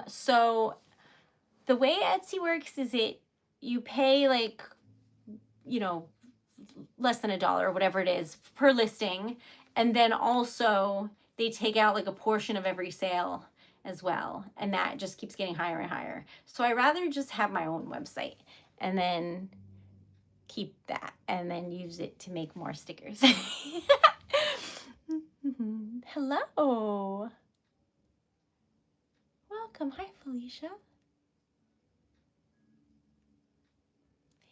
[SPEAKER 1] So the way Etsy works is you pay like, you know, less than $1 or whatever it is per listing. And then also they take out like a portion of every sale as well. And that just keeps getting higher and higher. So I rather just have my own website and then keep that and then use it to make more stickers. Hello. Welcome. Hi, Felicia.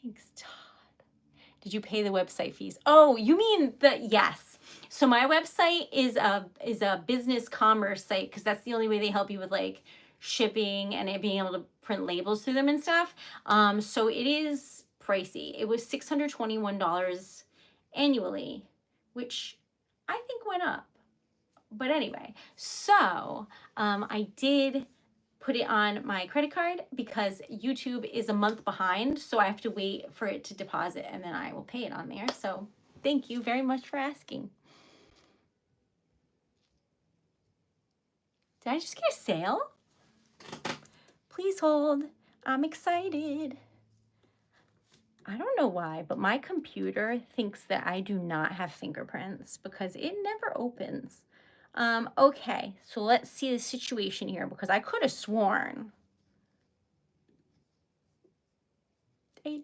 [SPEAKER 1] Thanks, Todd. Did you pay the website fees? Oh, you mean yes. So my website is a business commerce site because that's the only way they help you with like shipping and it being able to print labels through them and stuff. So it is pricey. It was $621 annually, which I think went up. But anyway, so I did put it on my credit card because YouTube is a month behind, so I have to wait for it to deposit and then I will pay it on there. So thank you very much for asking. Did I just get a sale? Please hold. I'm excited. I don't know why, but my computer thinks that I do not have fingerprints because it never opens. Okay, so let's see the situation here because I could have sworn. Please?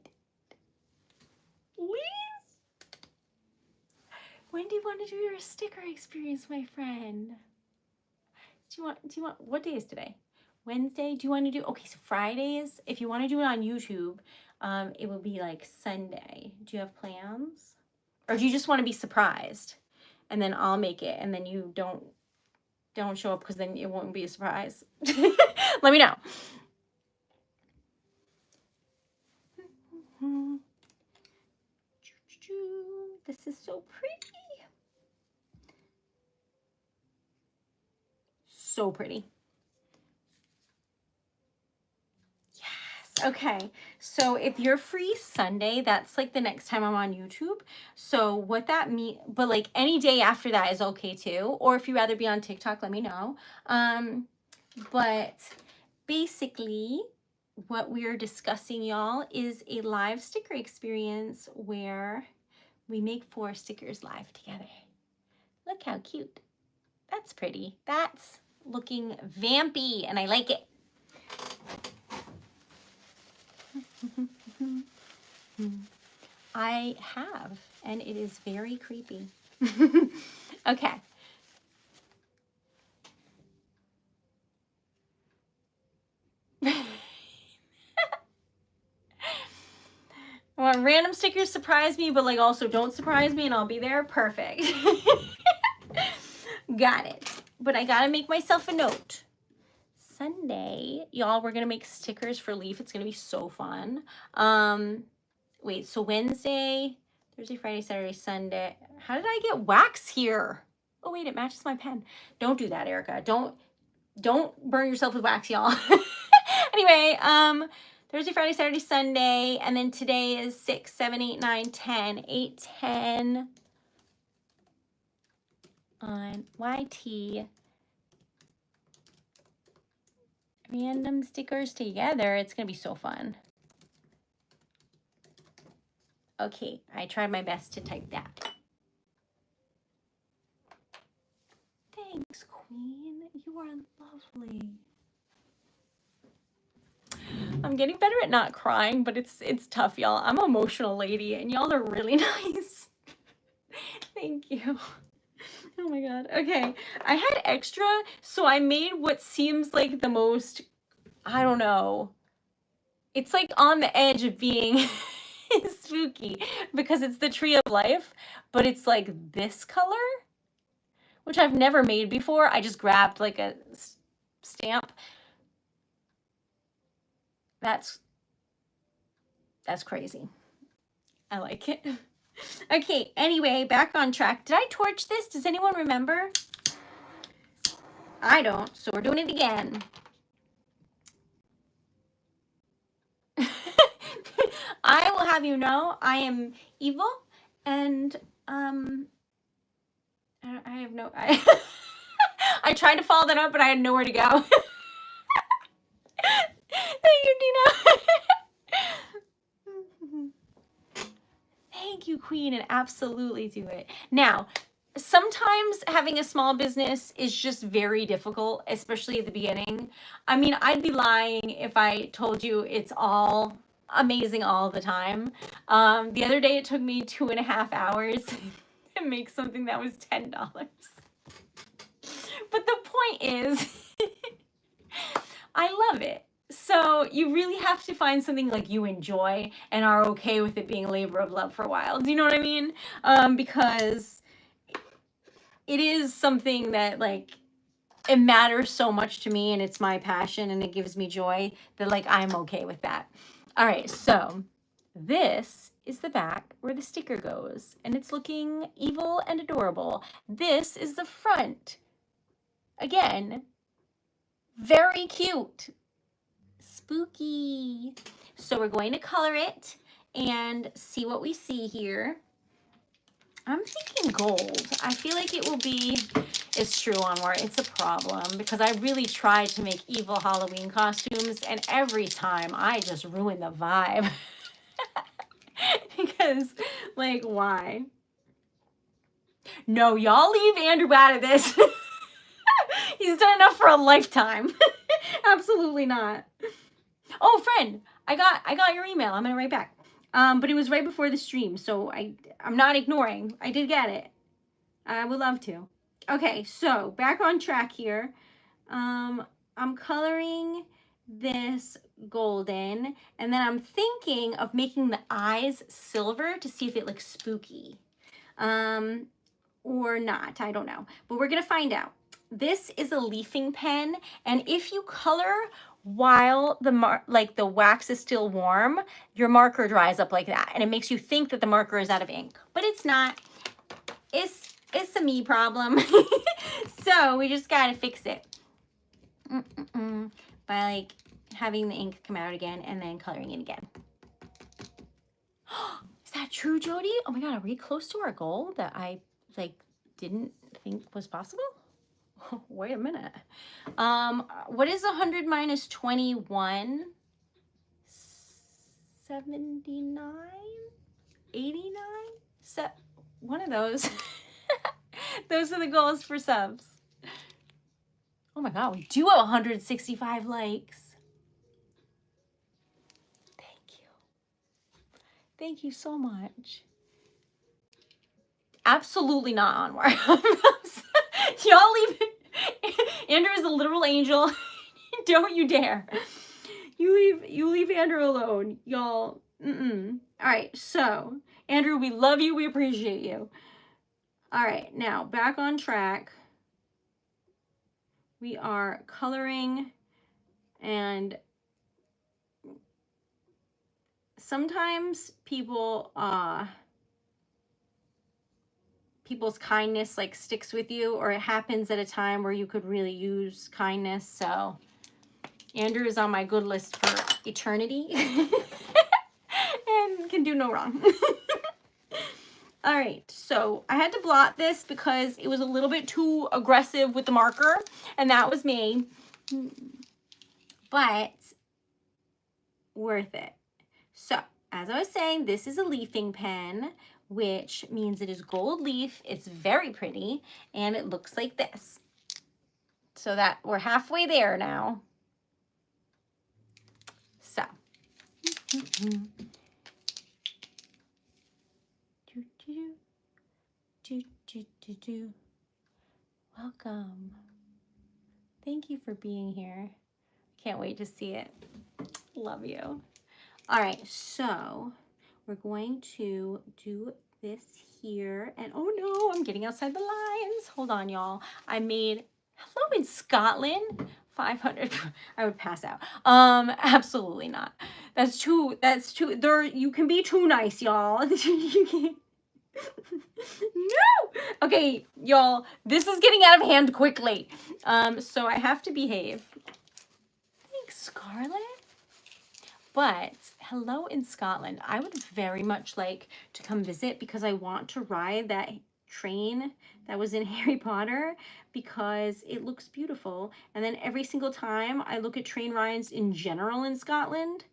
[SPEAKER 1] When do you want to do your sticker experience, my friend? Do you want, what day is today? Wednesday? Do you want to do, okay, so Fridays, if you want to do it on YouTube, it will be like Sunday. Do you have plans? Or do you just want to be surprised? And then I'll make it and then you don't show up because then it won't be a surprise. Let me know. This is so pretty. So pretty. Yes. Okay. So if you're free Sunday, that's like the next time I'm on YouTube. So what that means, but like any day after that is okay too. Or if you'd rather be on TikTok, let me know. But basically what we're discussing, y'all, is a live sticker experience where we make 4 stickers live together. Look how cute. That's pretty. That's looking vampy and I like it. I have, and it is very creepy. Okay. I want random stickers surprise me, but like also don't surprise me and I'll be there. Perfect. Got it. But I gotta make myself a note. Sunday, y'all, we're gonna make stickers for Leaf. It's gonna be so fun. Wait, so Wednesday, Thursday, Friday, Saturday, Sunday. How did I get wax here? Oh wait, it matches my pen. Don't do that, Erica. Don't burn yourself with wax, y'all. Anyway, Thursday, Friday, Saturday, Sunday, and then today is 6, 7, 8, 9, 10. 8, 10 on YT. Random stickers together. It's gonna be so fun. Okay, I tried my best to type that. Thanks, Queen. You are lovely. I'm getting better at not crying, but it's tough, y'all. I'm an emotional lady, and y'all are really nice. Thank you. Oh my god. Okay, I had extra, so I made what seems like the most, I don't know. It's like on the edge of being spooky because it's the tree of life, but it's like this color, which I've never made before. I just grabbed like a stamp. That's crazy. I like it. Okay, anyway, back on track. Did I torch this? Does anyone remember? I don't, so we're doing it again. I will have you know I am evil and I have no I tried to follow that up but I had nowhere to go. Thank you, Dina. Thank you, Queen, and absolutely do it. Now, sometimes having a small business is just very difficult, especially at the beginning. I mean, I'd be lying if I told you it's all amazing all the time. The other day it took me 2.5 hours to make something that was $10. But the point is, I love it. So you really have to find something like you enjoy and are okay with it being a labor of love for a while. Do you know what I mean? Because it is something that like it matters so much to me and it's my passion and it gives me joy that like I'm okay with that. All right, so this is the back where the sticker goes and it's looking evil and adorable. This is the front. Again, very cute. Spooky. So we're going to color it and see what we see here. I'm thinking gold. I feel like it will be, it's true, Onward, it's a problem because I really tried to make evil Halloween costumes and every time I just ruin the vibe. Because, like, why? No, y'all leave Andrew out of this. He's done enough for a lifetime. Absolutely not. Oh, friend, I got your email. I'm gonna write back. But it was right before the stream, so I'm not ignoring. I did get it. I would love to. Okay, so back on track here. I'm coloring this golden, and then I'm thinking of making the eyes silver to see if it looks spooky. Or not, I don't know. But we're gonna find out. This is a leafing pen, and if you color while the wax is still warm, your marker dries up like that, and it makes you think that the marker is out of ink, but it's not. It's a me problem. So we just gotta fix it by like having the ink come out again and then coloring it again. Is that true, Jody? Oh my God, are we close to our goal that I like didn't think was possible? Wait a minute. What is 100 minus 21? 79? 89? One of those. Those are the goals for subs. Oh my God, we do have 165 likes. Thank you. Thank you so much. Absolutely not Onward. Y'all leave it. Andrew is a literal angel. Don't you dare. You leave Andrew alone, y'all. All right, so Andrew, we love you. We appreciate you. All right, now back on track. We are coloring, and sometimes people's kindness like sticks with you, or it happens at a time where you could really use kindness. So Andrew is on my good list for eternity and can do no wrong. All right, so I had to blot this because it was a little bit too aggressive with the marker, and that was me, but worth it. So as I was saying, this is a leafing pen, which means it is gold leaf. It's very pretty, and it looks like this. So that we're halfway there now. So. Welcome. Thank you for being here. Can't wait to see it. Love you. All right, so we're going to do this here. And oh no, I'm getting outside the lines. Hold on, y'all. I made hello in Scotland. 500. I would pass out. Absolutely not. That's too there. You can be too nice, y'all. You can't. No. Okay, y'all, this is getting out of hand quickly. So I have to behave. Thanks, Scarlett. But hello in Scotland. I would very much like to come visit because I want to ride that train that was in Harry Potter because it looks beautiful. And then every single time I look at train rides in general in Scotland,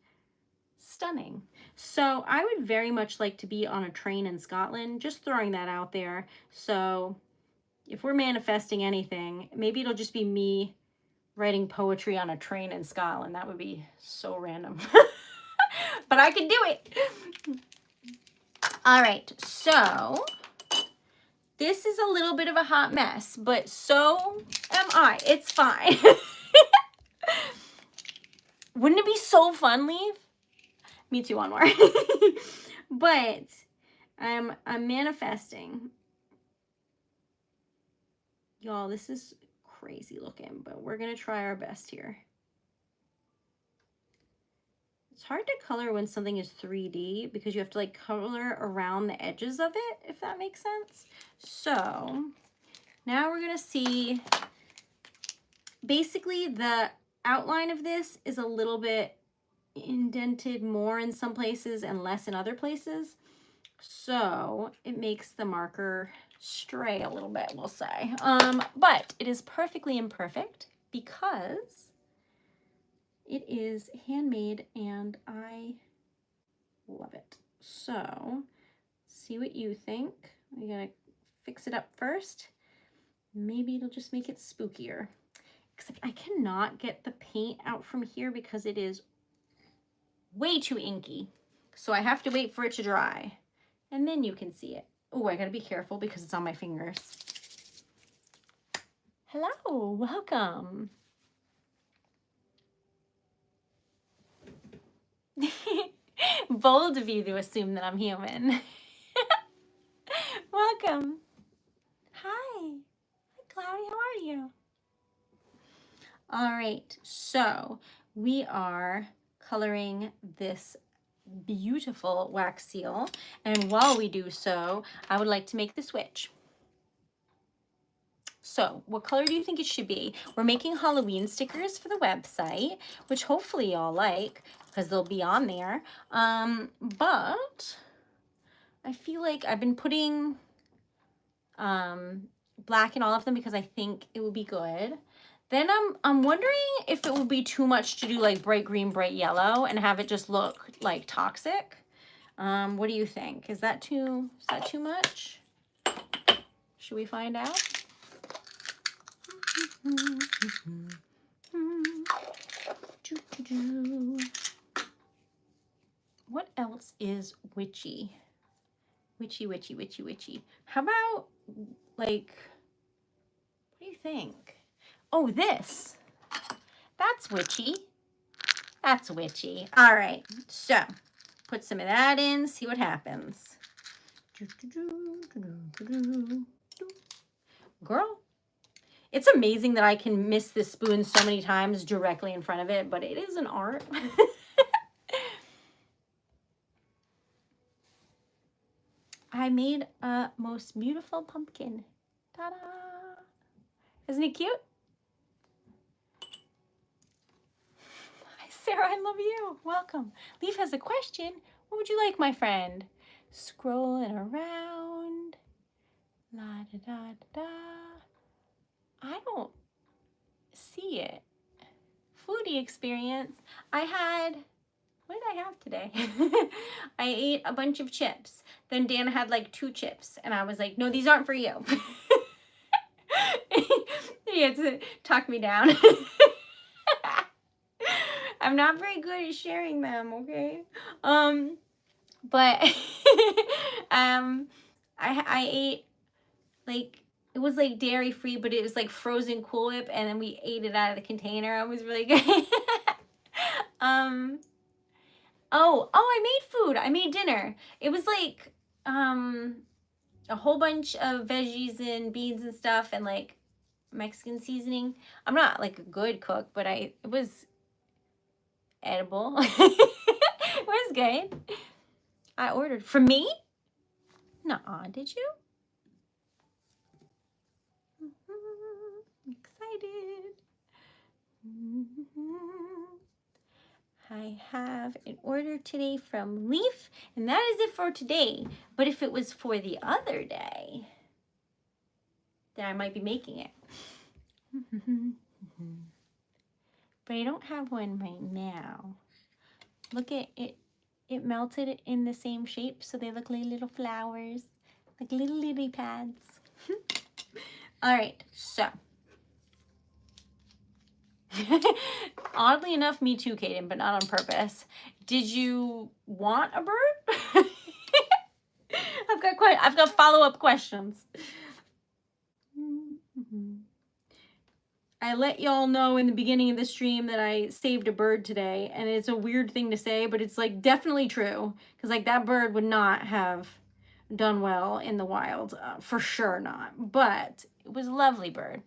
[SPEAKER 1] stunning. So I would very much like to be on a train in Scotland, just throwing that out there. So if we're manifesting anything, maybe it'll just be me writing poetry on a train in Scotland. That would be so random. But I can do it. All right, so this is a little bit of a hot mess, but so am I. It's fine. Wouldn't it be so fun, Leaf? Me too, one more. But I'm manifesting. Y'all, this is crazy looking, but we're going to try our best here. It's hard to color when something is 3D because you have to like color around the edges of it, if that makes sense. So now we're gonna see, basically the outline of this is a little bit indented more in some places and less in other places. So it makes the marker stray a little bit, we'll say. But it is perfectly imperfect because it is handmade and I love it. So, see what you think. I'm gonna fix it up first. Maybe it'll just make it spookier. Except I cannot get the paint out from here because it is way too inky. So I have to wait for it to dry. And then you can see it. Oh, I gotta be careful because it's on my fingers. Hello, welcome. Bold of you to assume that I'm human. Welcome. Hi. Hi, Cloudy. How are you? All right. So we are coloring this beautiful wax seal. And while we do so, I would like to make the switch. So what color do you think it should be? We're making Halloween stickers for the website, which hopefully y'all like because they'll be on there. But I feel like I've been putting black in all of them because I think it will be good. Then I'm wondering if it would be too much to do like bright green, bright yellow and have it just look like toxic. What do you think? Is that too much? Should we find out? What else is witchy? Witchy. How about like, what do you think? Oh, this. That's witchy. That's witchy. All right, so put some of that in, see what happens. Girl, it's amazing that I can miss this spoon so many times directly in front of it, but it is an art. I made a most beautiful pumpkin. Ta-da! Isn't it cute? Hi, Sarah, I love you. Welcome. Leaf has a question. What would you like, my friend? Scrolling around. La da da da da. I don't see it. Foodie experience. I had, what did I have today? I ate a bunch of chips. Then Dan had like 2 chips. And I was like, no, these aren't for you. He had to talk me down. I'm not very good at sharing them, okay? But I ate like, it was like dairy free, but it was like frozen Cool Whip, and then we ate it out of the container. It was really good. I made food. I made dinner. It was like a whole bunch of veggies and beans and stuff and like Mexican seasoning. I'm not like a good cook, but it was edible. It was good. I ordered. For me? Nuh-uh, did you? Excited. I have an order today from Leaf, and that is it for today. But if it was for the other day, then I might be making it. But I don't have one right now. Look at it. It melted in the same shape, so they look like little flowers, like little lily pads. All right, so. Oddly enough, me too, Kaden, but not on purpose. Did you want a bird? I've got follow-up questions. I let y'all know in the beginning of the stream that I saved a bird today, and it's a weird thing to say, but it's like definitely true, because like that bird would not have done well in the wild, for sure not, but it was a lovely bird.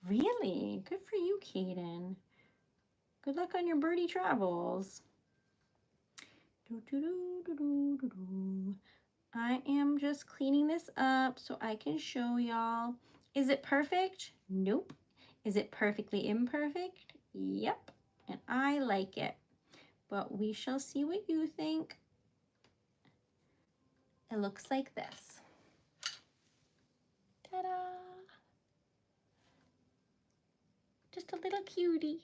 [SPEAKER 1] Really? Good for you, Kaden. Good luck on your birdie travels. I am just cleaning this up so I can show y'all. Is it perfect? Nope. Is it perfectly imperfect? Yep. And I like it. But we shall see what you think. It looks like this. Ta-da! Just a little cutie.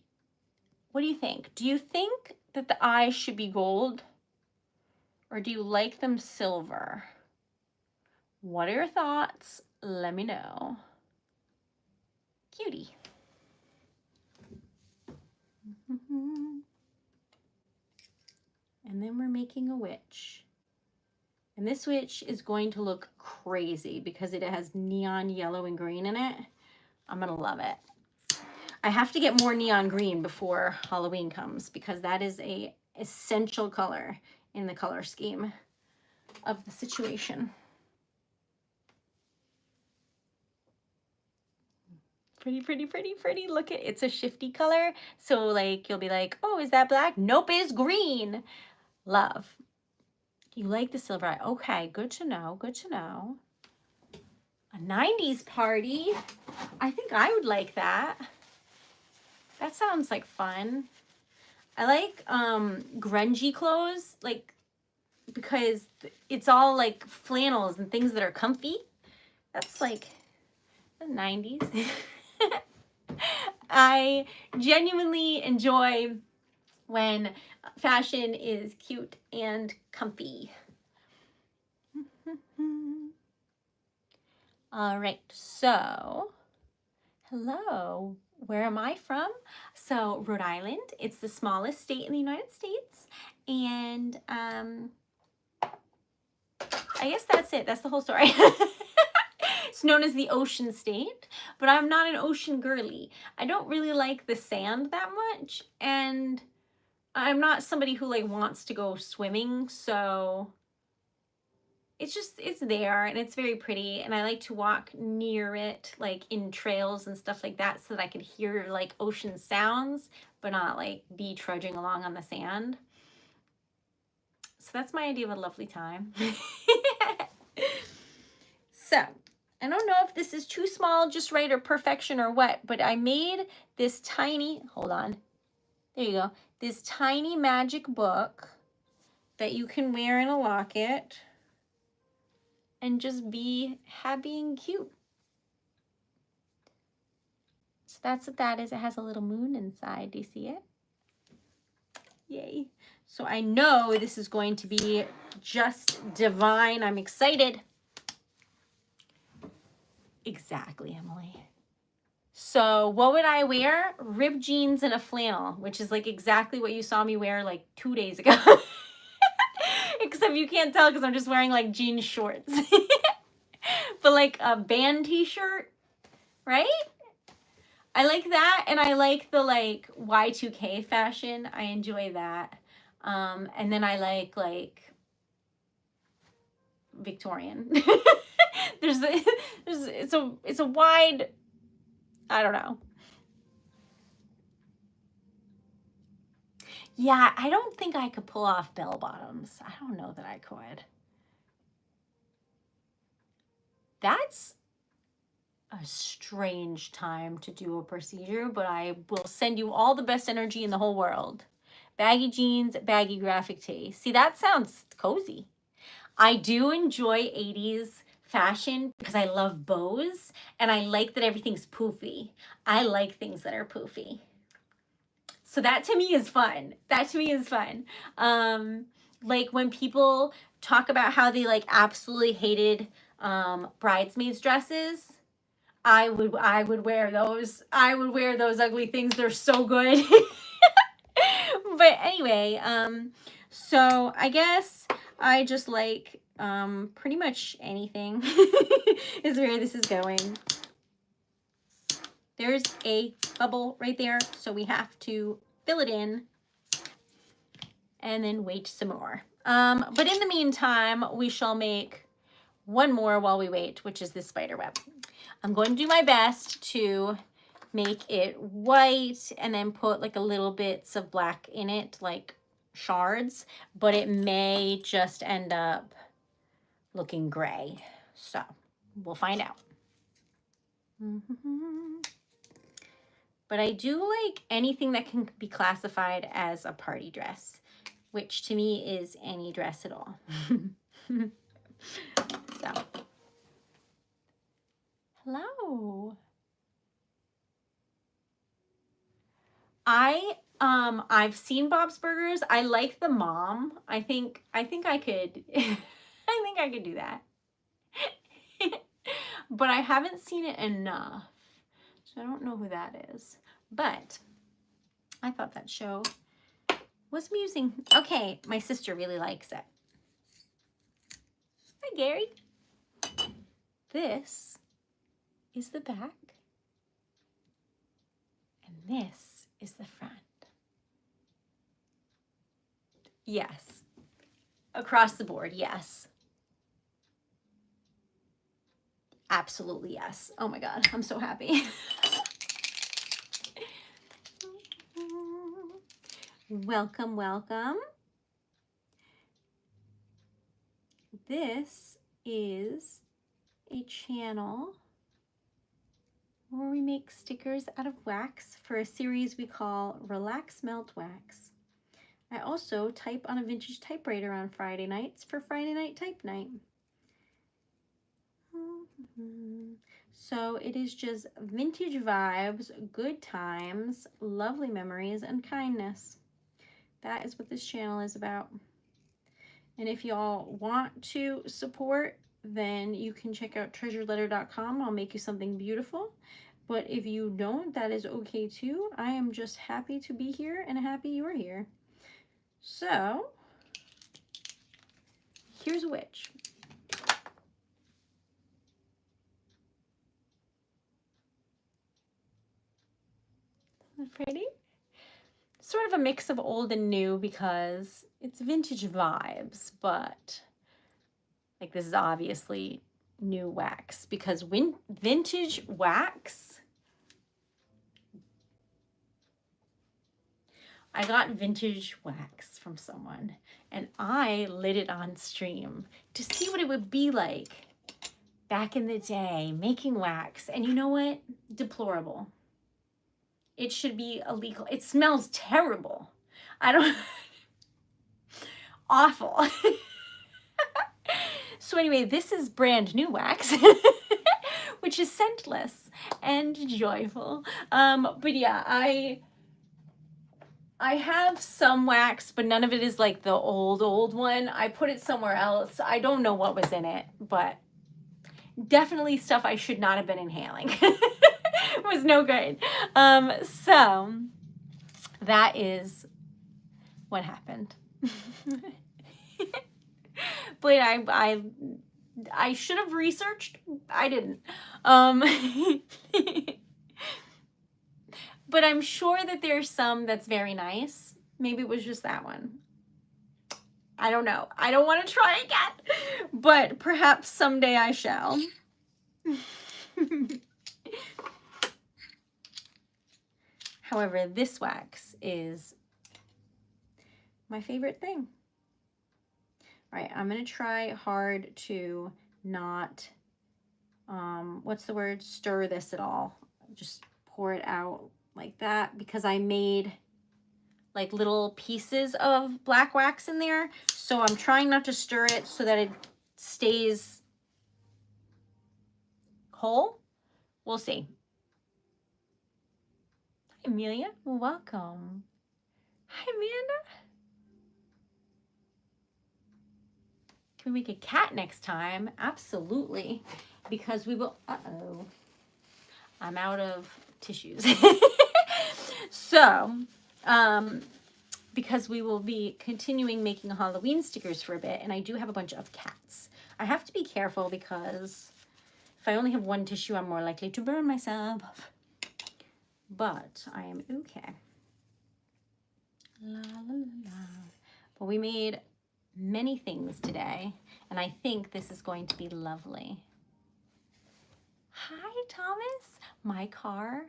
[SPEAKER 1] What do you think? Do you think that the eyes should be gold? Or do you like them silver? What are your thoughts? Let me know. Cutie. And then we're making a witch. And this witch is going to look crazy because it has neon yellow and green in it. I'm gonna love it. I have to get more neon green before Halloween comes because that is a essential color in the color scheme of the situation. Pretty, pretty, pretty, pretty. Look at it's a shifty color. So like you'll be like, oh, is that black? Nope, it's green. Love. You like the silver eye. Okay, good to know. Good to know. A 90s party. I think I would like that. That sounds like fun. I like grungy clothes, like because it's all like flannels and things that are comfy. That's like the 90s. I genuinely enjoy when fashion is cute and comfy. All right, so hello, where am I from? So Rhode Island, it's the smallest state in the United States, and I guess that's it. That's the whole story. It's known as the ocean state, but I'm not an ocean girly. I don't really like the sand that much, and I'm not somebody who like wants to go swimming, so it's there and it's very pretty, and I like to walk near it, like in trails and stuff like that, so that I could hear like ocean sounds, but not like be trudging along on the sand. So that's my idea of a lovely time. So I don't know if this is too small, just right, or perfection or what, but I made this tiny, hold on, there you go, this tiny magic book that you can wear in a locket and just be happy and cute. So that's what that is. It has a little moon inside. Do you see it? Yay. So I know this is going to be just divine. I'm excited. Exactly, Emily. So what would I wear? Ripped jeans and a flannel, which is like exactly what you saw me wear like 2 days ago. Except you can't tell because I'm just wearing like jean shorts. But like a band t-shirt, right? I like that, and I like the like Y2K fashion. I enjoy that. And then I like Victorian. It's a wide, I don't know. Yeah, I don't think I could pull off bell bottoms. I don't know that I could. That's a strange time to do a procedure, but I will send you all the best energy in the whole world. Baggy jeans, baggy graphic tee. See, that sounds cozy. I do enjoy 80s fashion because I love bows, and I like that everything's poofy. I like things that are poofy. So that to me is fun. That to me is fun. Like when people talk about how they like absolutely hated bridesmaids dresses, I would wear those. I would wear those ugly things. They're so good. But anyway, so I guess I just like pretty much anything is where this is going. There's a bubble right there, so we have to fill it in and then wait some more. But in the meantime, we shall make one more while we wait, which is this spider web. I'm going to do my best to make it white and then put like a little bits of black in it, like shards, but it may just end up looking gray. So we'll find out. But I do like anything that can be classified as a party dress, which to me is any dress at all. So, hello. I've seen Bob's Burgers. I like the mom. I think I could I think I could do that. But I haven't seen it enough. So I don't know who that is. But I thought that show was amusing. Okay, my sister really likes it. Hi, Gary. This is the back. And this is the front. Yes. Across the board, yes. Absolutely, yes. Oh my God, I'm so happy. Welcome, welcome. This is a channel where we make stickers out of wax for a series we call Relax Melt Wax. I also type on a vintage typewriter on Friday nights for Friday Night Type Night. So it is just vintage vibes, good times, lovely memories, and kindness. That is what this channel is about. And if y'all want to support, then you can check out TreasuredLetter.com. I'll make you something beautiful. But if you don't, that is okay too. I am just happy to be here and happy you're here. So, here's a witch. Isn't that pretty? Sort of a mix of old and new because it's vintage vibes, but like this is obviously new wax because vintage wax, I got vintage wax from someone and I lit it on stream to see what it would be like back in the day making wax. And you know what? Deplorable. It should be illegal. It smells terrible. I don't, awful. So anyway, this is brand new wax, which is scentless and joyful. But yeah, I have some wax, but none of it is like the old one. I put it somewhere else. I don't know what was in it, but definitely stuff I should not have been inhaling. It was no good. So that is what happened. But I should have researched. I didn't. But I'm sure that there's some that's very nice. Maybe it was just that one. I don't know. I don't want to try again, but perhaps someday I shall. However, this wax is my favorite thing. All right, I'm going to try hard to not, what's the word, stir this at all. Just pour it out like that because I made like little pieces of black wax in there. So I'm trying not to stir it so that it stays whole. We'll see. Hi, Amelia. Welcome. Hi, Amanda. Can we make a cat next time? Absolutely. Because we will, uh-oh. I'm out of tissues. So, because we will be continuing making Halloween stickers for a bit, and I do have a bunch of cats. I have to be careful because if I only have one tissue, I'm more likely to burn myself. But I am okay. La, la, la, la. But we made many things today, and I think this is going to be lovely. Hi, Thomas. My car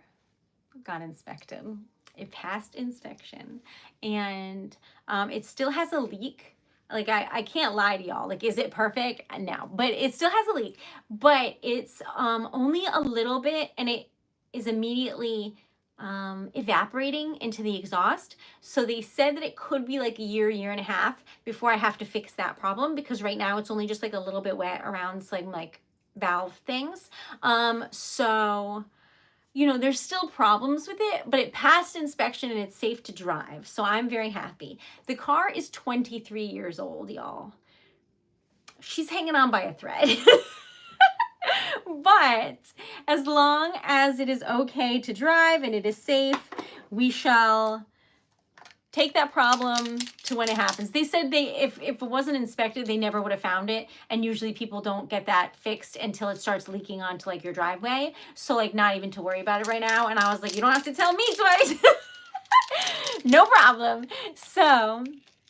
[SPEAKER 1] got inspected. It passed inspection, and it still has a leak. Like, I can't lie to y'all. Like, is it perfect? No, but it still has a leak. But it's only a little bit, and it is immediately evaporating into the exhaust. So they said that it could be like a year and a half before I have to fix that problem, because right now it's only just like a little bit wet around some like valve things. So you know, there's still problems with it, but it passed inspection and it's safe to drive. So I'm very happy. The car is 23 years old, y'all. She's hanging on by a thread. But as long as it is okay to drive and it is safe, we shall take that problem to when it happens. They said if it wasn't inspected, they never would have found it. And usually people don't get that fixed until it starts leaking onto like your driveway. So like not even to worry about it right now. And I was like, you don't have to tell me twice. No problem. So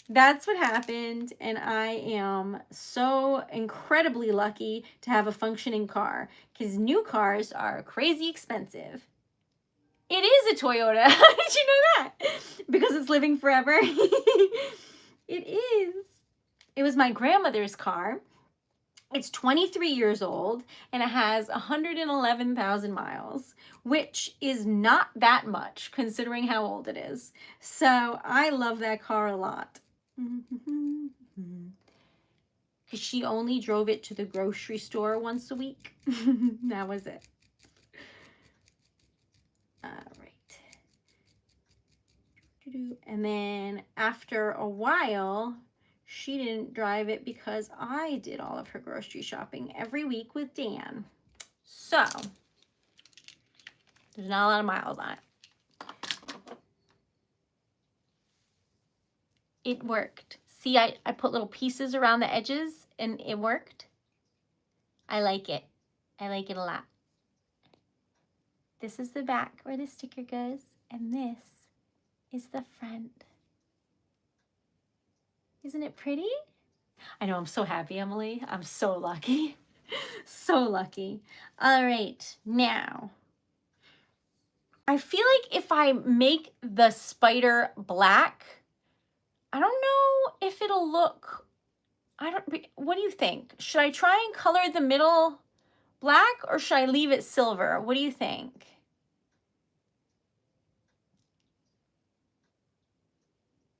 [SPEAKER 1] that's what happened. And I am so incredibly lucky to have a functioning car, because new cars are crazy expensive. It is a Toyota. How did you know that? Because it's living forever. It is. It was my grandmother's car. It's 23 years old and it has 111,000 miles, which is not that much considering how old it is. So I love that car a lot. Because she only drove it to the grocery store once a week. That was it. All right. And then after a while, she didn't drive it because I did all of her grocery shopping every week with Dan. So there's not a lot of miles on it. It worked. See, I put little pieces around the edges and it worked. I like it. I like it a lot. This is the back where the sticker goes, and this is the front. Isn't it pretty? I know, I'm so happy, Emily. I'm so lucky. So lucky. All right, now, I feel like if I make the spider black, I don't know if it'll look, what do you think? Should I try and color the middle black or should I leave it silver? What do you think?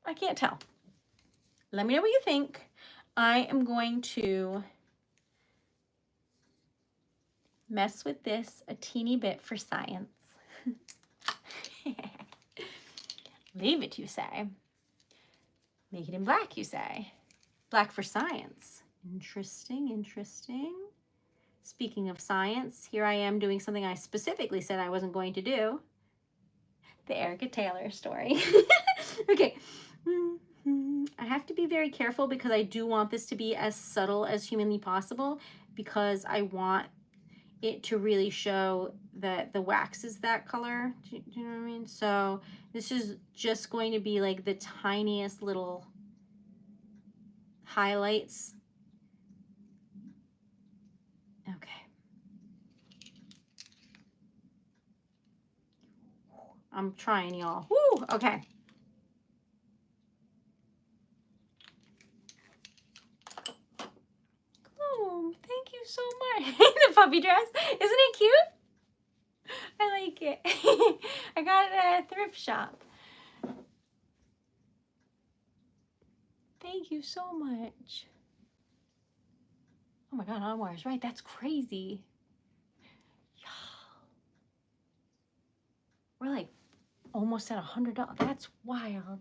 [SPEAKER 1] I can't tell. Let me know what you think. I am going to mess with this a teeny bit for science. Leave it, you say. Make it in black, you say. Black for science. Interesting, interesting. Speaking of science, here I am doing something I specifically said I wasn't going to do. The Erica Taylor story. Okay. I have to be very careful because I do want this to be as subtle as humanly possible, because I want it to really show that the wax is that color. Do you know what I mean? So this is just going to be like the tiniest little highlights. Okay. I'm trying, y'all. Woo! Okay. Oh, thank you so much. The puppy dress. Isn't it cute? I like it. I got it at a thrift shop. Thank you so much. Oh my God, Anwar's right. That's crazy. We're like almost at $100. That's wild.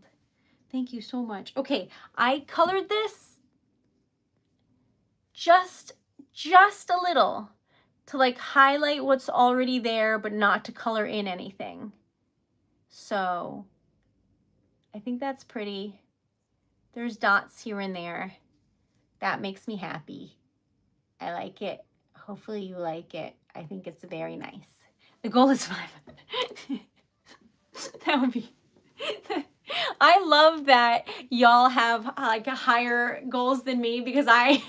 [SPEAKER 1] Thank you so much. Okay, I colored this just a little to like highlight what's already there, but not to color in anything. So I think that's pretty. There's dots here and there. That makes me happy. I like it. Hopefully you like it. I think it's very nice. The goal is 500. That would be... I love that y'all have like higher goals than me because I'm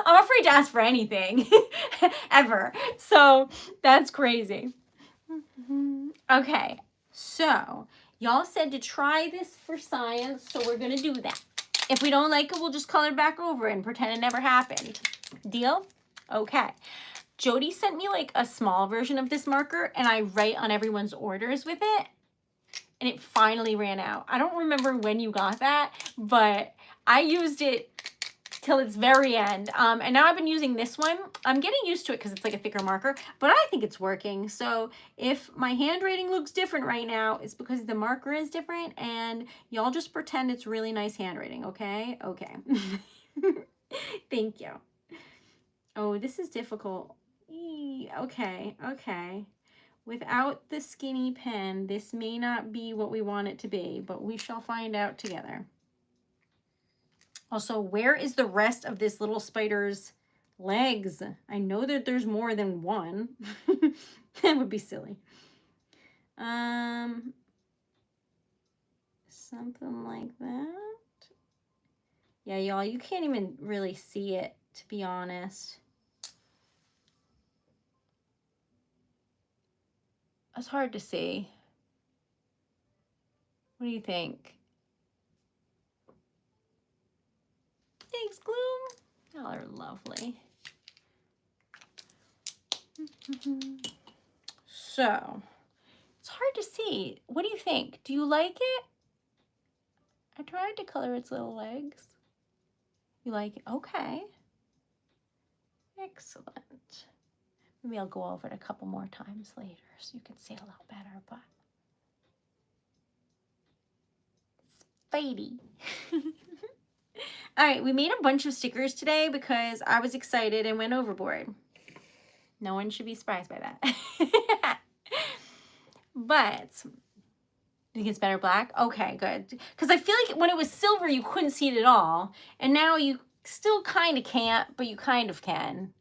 [SPEAKER 1] afraid to ask for anything ever. So that's crazy. Okay, so y'all said to try this for science, so we're gonna do that. If we don't like it, we'll just color back over and pretend it never happened. Deal? Okay. Jody sent me like a small version of this marker and I write on everyone's orders with it. And it finally ran out. I don't remember when you got that, but I used it till its very end. And now I've been using this one. I'm getting used to it because it's like a thicker marker, but I think it's working. So if my handwriting looks different right now, it's because the marker is different and y'all just pretend it's really nice handwriting, okay? Okay. Thank you. Oh, this is difficult. Okay, okay. Without the skinny pen, this may not be what we want it to be, but we shall find out together. Also, where is the rest of this little spider's legs? I know that there's more than one. That would be silly. Something like that. Yeah, y'all, you can't even really see it, to be honest. It's hard to see. What do you think? Thanks, Gloom. Y'all are lovely. So, it's hard to see. What do you think? Do you like it? I tried to color its little legs. You like it? Okay. Excellent. Maybe I'll go over it a couple more times later so you can see it a little better, but Spidey. All right, we made a bunch of stickers today because I was excited and went overboard. No one should be surprised by that. But you think it's better black? Okay, good. Because I feel like when it was silver, you couldn't see it at all. And now you still kind of can't, but you kind of can.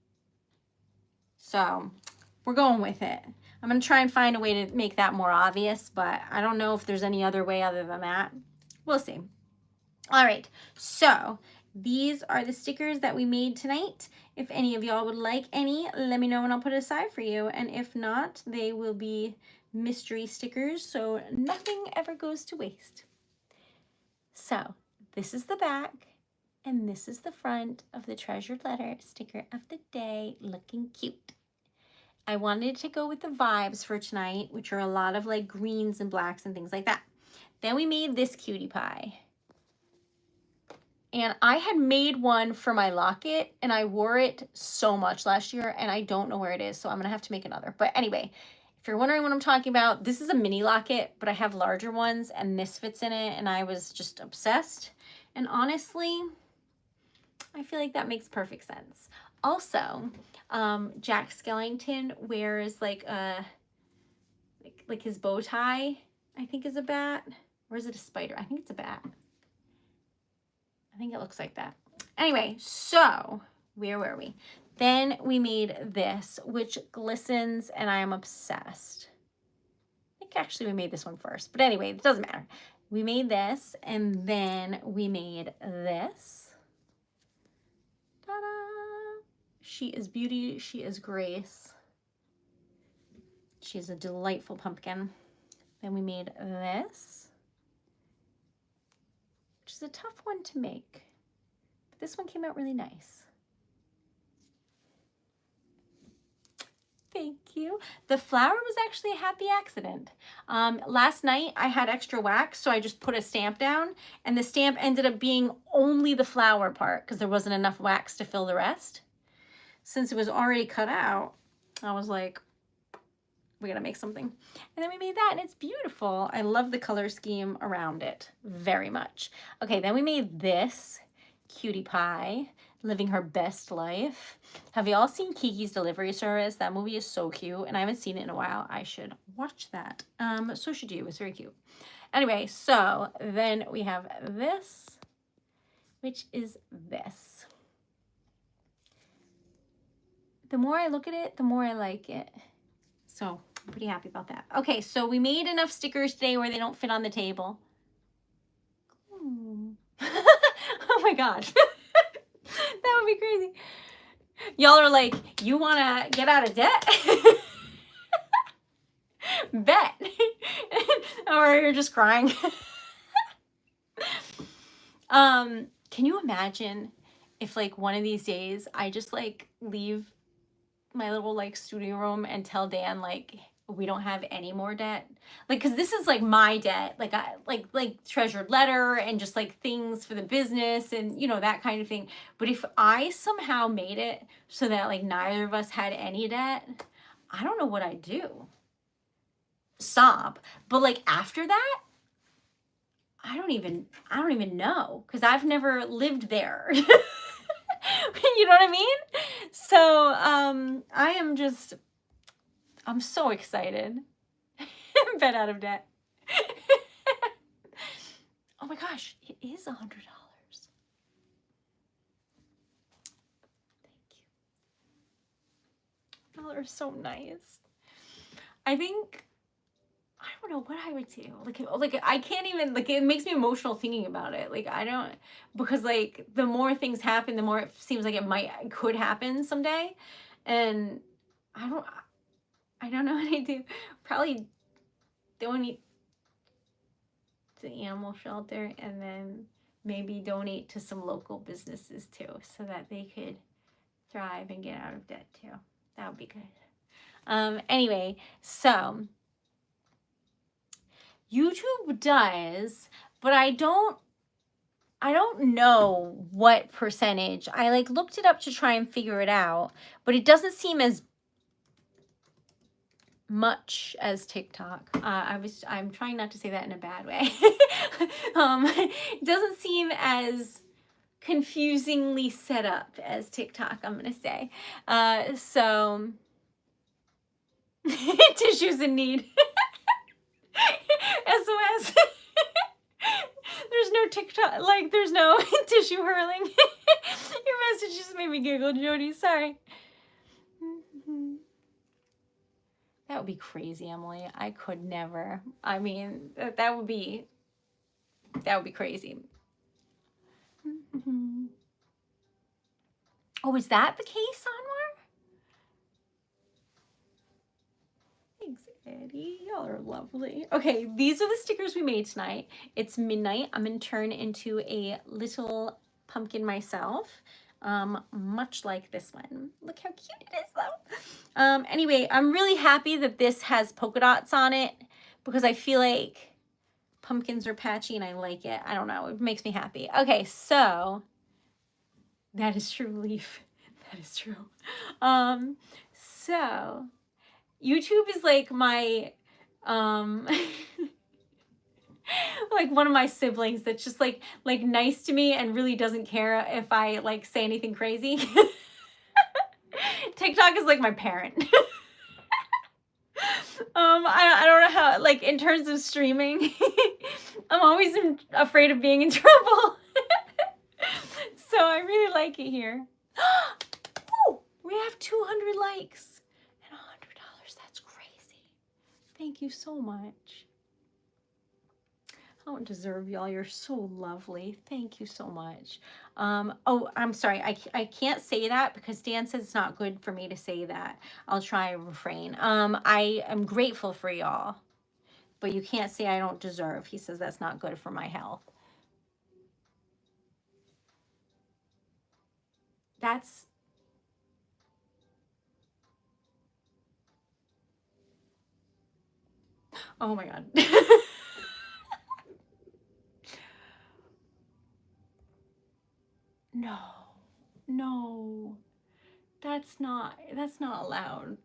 [SPEAKER 1] So we're going with it. I'm going to try and find a way to make that more obvious, but I don't know if there's any other way other than that. We'll see. All right, so these are the stickers that we made tonight. If any of y'all would like any, let me know and I'll put it aside for you. And if not, they will be mystery stickers, so nothing ever goes to waste. So this is the back and this is the front of the Treasured Letter sticker of the day, looking cute. I wanted to go with the vibes for tonight, which are a lot of like greens and blacks and things like that. Then we made this cutie pie. And I had made one for my locket and I wore it so much last year and I don't know where it is, so I'm gonna have to make another. But anyway, if you're wondering what I'm talking about, this is a mini locket, but I have larger ones and this fits in it and I was just obsessed. And honestly, I feel like that makes perfect sense. Also, Jack Skellington wears like a, like his bow tie, I think is a bat. Or is it a spider? I think it's a bat. I think it looks like that. Anyway, so where were we? Then we made this, which glistens, and I am obsessed. I think actually we made this one first, but anyway, it doesn't matter. We made this, and then we made this. Ta-da! She is beauty, she is grace. She is a delightful pumpkin. Then we made this, which is a tough one to make, but this one came out really nice. Thank you. The flower was actually a happy accident. Last night I had extra wax, so I just put a stamp down, and the stamp ended up being only the flower part because there wasn't enough wax to fill the rest. Since it was already cut out, I was like, we gotta make something. And then we made that, and it's beautiful. I love the color scheme around it very much. Okay, then we made this cutie pie, living her best life. Have y'all seen Kiki's Delivery Service? That movie is so cute, and I haven't seen it in a while. I should watch that. So should you. It's very cute. Anyway, so then we have this, which is this. The more I look at it, the more I like it. So I'm pretty happy about that. Okay, so we made enough stickers today where they don't fit on the table. Oh my God. That would be crazy. Y'all are like, you want to get out of debt? Bet. Or you're just crying. Can you imagine if like one of these days I just like leave my little like studio room and tell Dan like we don't have any more debt, like, because this is like my debt, like I like treasured letter and just like things for the business and you know that kind of thing. But if I somehow made it so that like neither of us had any debt, I don't know what I'd do. Sob. But like after that, I don't even know, because I've never lived there. You know what I mean? So I'm so excited. Bet out of debt. Oh my gosh, it is $100. Thank you. Y'all are so nice. I think, I don't know what I would do. Like I can't even, like, it makes me emotional thinking about it. Like I don't, because like the more things happen, the more it seems like it could happen someday. And I don't know what I do. Probably donate to the animal shelter, and then maybe donate to some local businesses too, so that they could thrive and get out of debt too. That would be good. Anyway, so YouTube does, but I don't know what percentage. I like looked it up to try and figure it out, but it doesn't seem as much as TikTok. I'm trying not to say that in a bad way. It doesn't seem as confusingly set up as TikTok, I'm gonna say. So tissues in need. SOS. There's no TikTok, like there's no tissue hurling. Your message just made me giggle, Jody. Sorry. That would be crazy, Emily. I could never. I mean, that would be crazy. Oh, is that the case, Anwar? Thanks, Eddie. Y'all are lovely. Okay, these are the stickers we made tonight. It's midnight. I'm going to turn into a little pumpkin myself. Much like this one. Look how cute it is, though. Anyway, I'm really happy that this has polka dots on it, because I feel like pumpkins are patchy and I like it. I don't know. It makes me happy. Okay, so that is true, Leaf. That is true. So YouTube is like my, like one of my siblings that's just like nice to me and really doesn't care if I like say anything crazy. TikTok is like my parent. I don't know how, like in terms of streaming, I'm always afraid of being in trouble. So I really like it here. Ooh, we have 200 likes and $100. That's crazy. Thank you so much. I don't deserve y'all. You're so lovely. Thank you so much. Oh, I'm sorry. I can't say that because Dan says it's not good for me to say that. I'll try and refrain. I am grateful for y'all, but you can't say I don't deserve. He says that's not good for my health. That's... Oh my God. No, that's not allowed.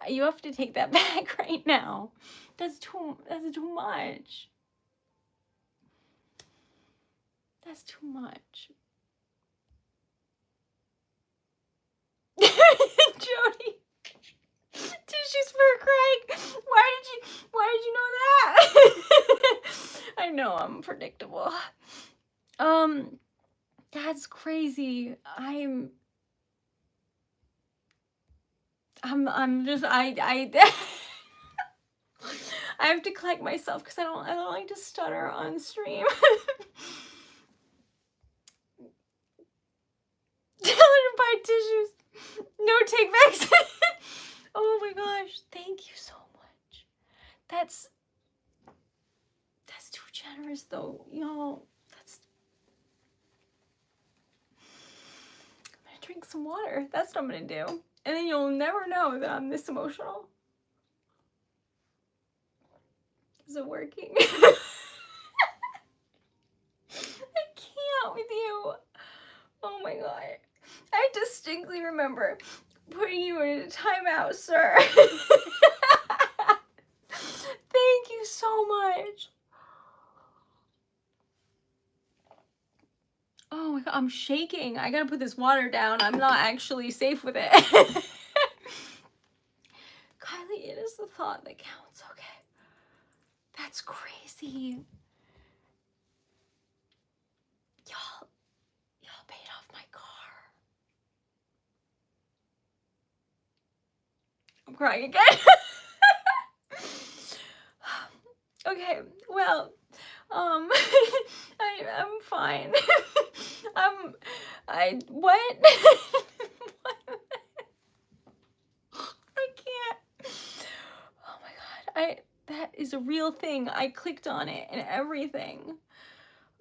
[SPEAKER 1] You have to take that back right now. That's too much. That's too much. Jody, tissues for Craig. Why did you know that? I know I'm predictable. That's crazy. I'm just, I have to collect myself because I don't like to stutter on stream. Tell her to buy tissues. No take backs. Oh my gosh, thank you so much. That's too generous though, y'all. I'm gonna drink some water. That's what I'm gonna do. And then you'll never know that I'm this emotional. Is it working? I can't with you. Oh my god. I distinctly remember putting you in a timeout, sir. Thank you so much. Oh my god, I'm shaking. I gotta put this water down. I'm not actually safe with it. Kylie, it is the thought that counts, okay? That's crazy. Y'all paid off my car. I'm crying again. Okay, well, I'm fine. What? I can't. Oh my god, that is a real thing. I clicked on it and everything.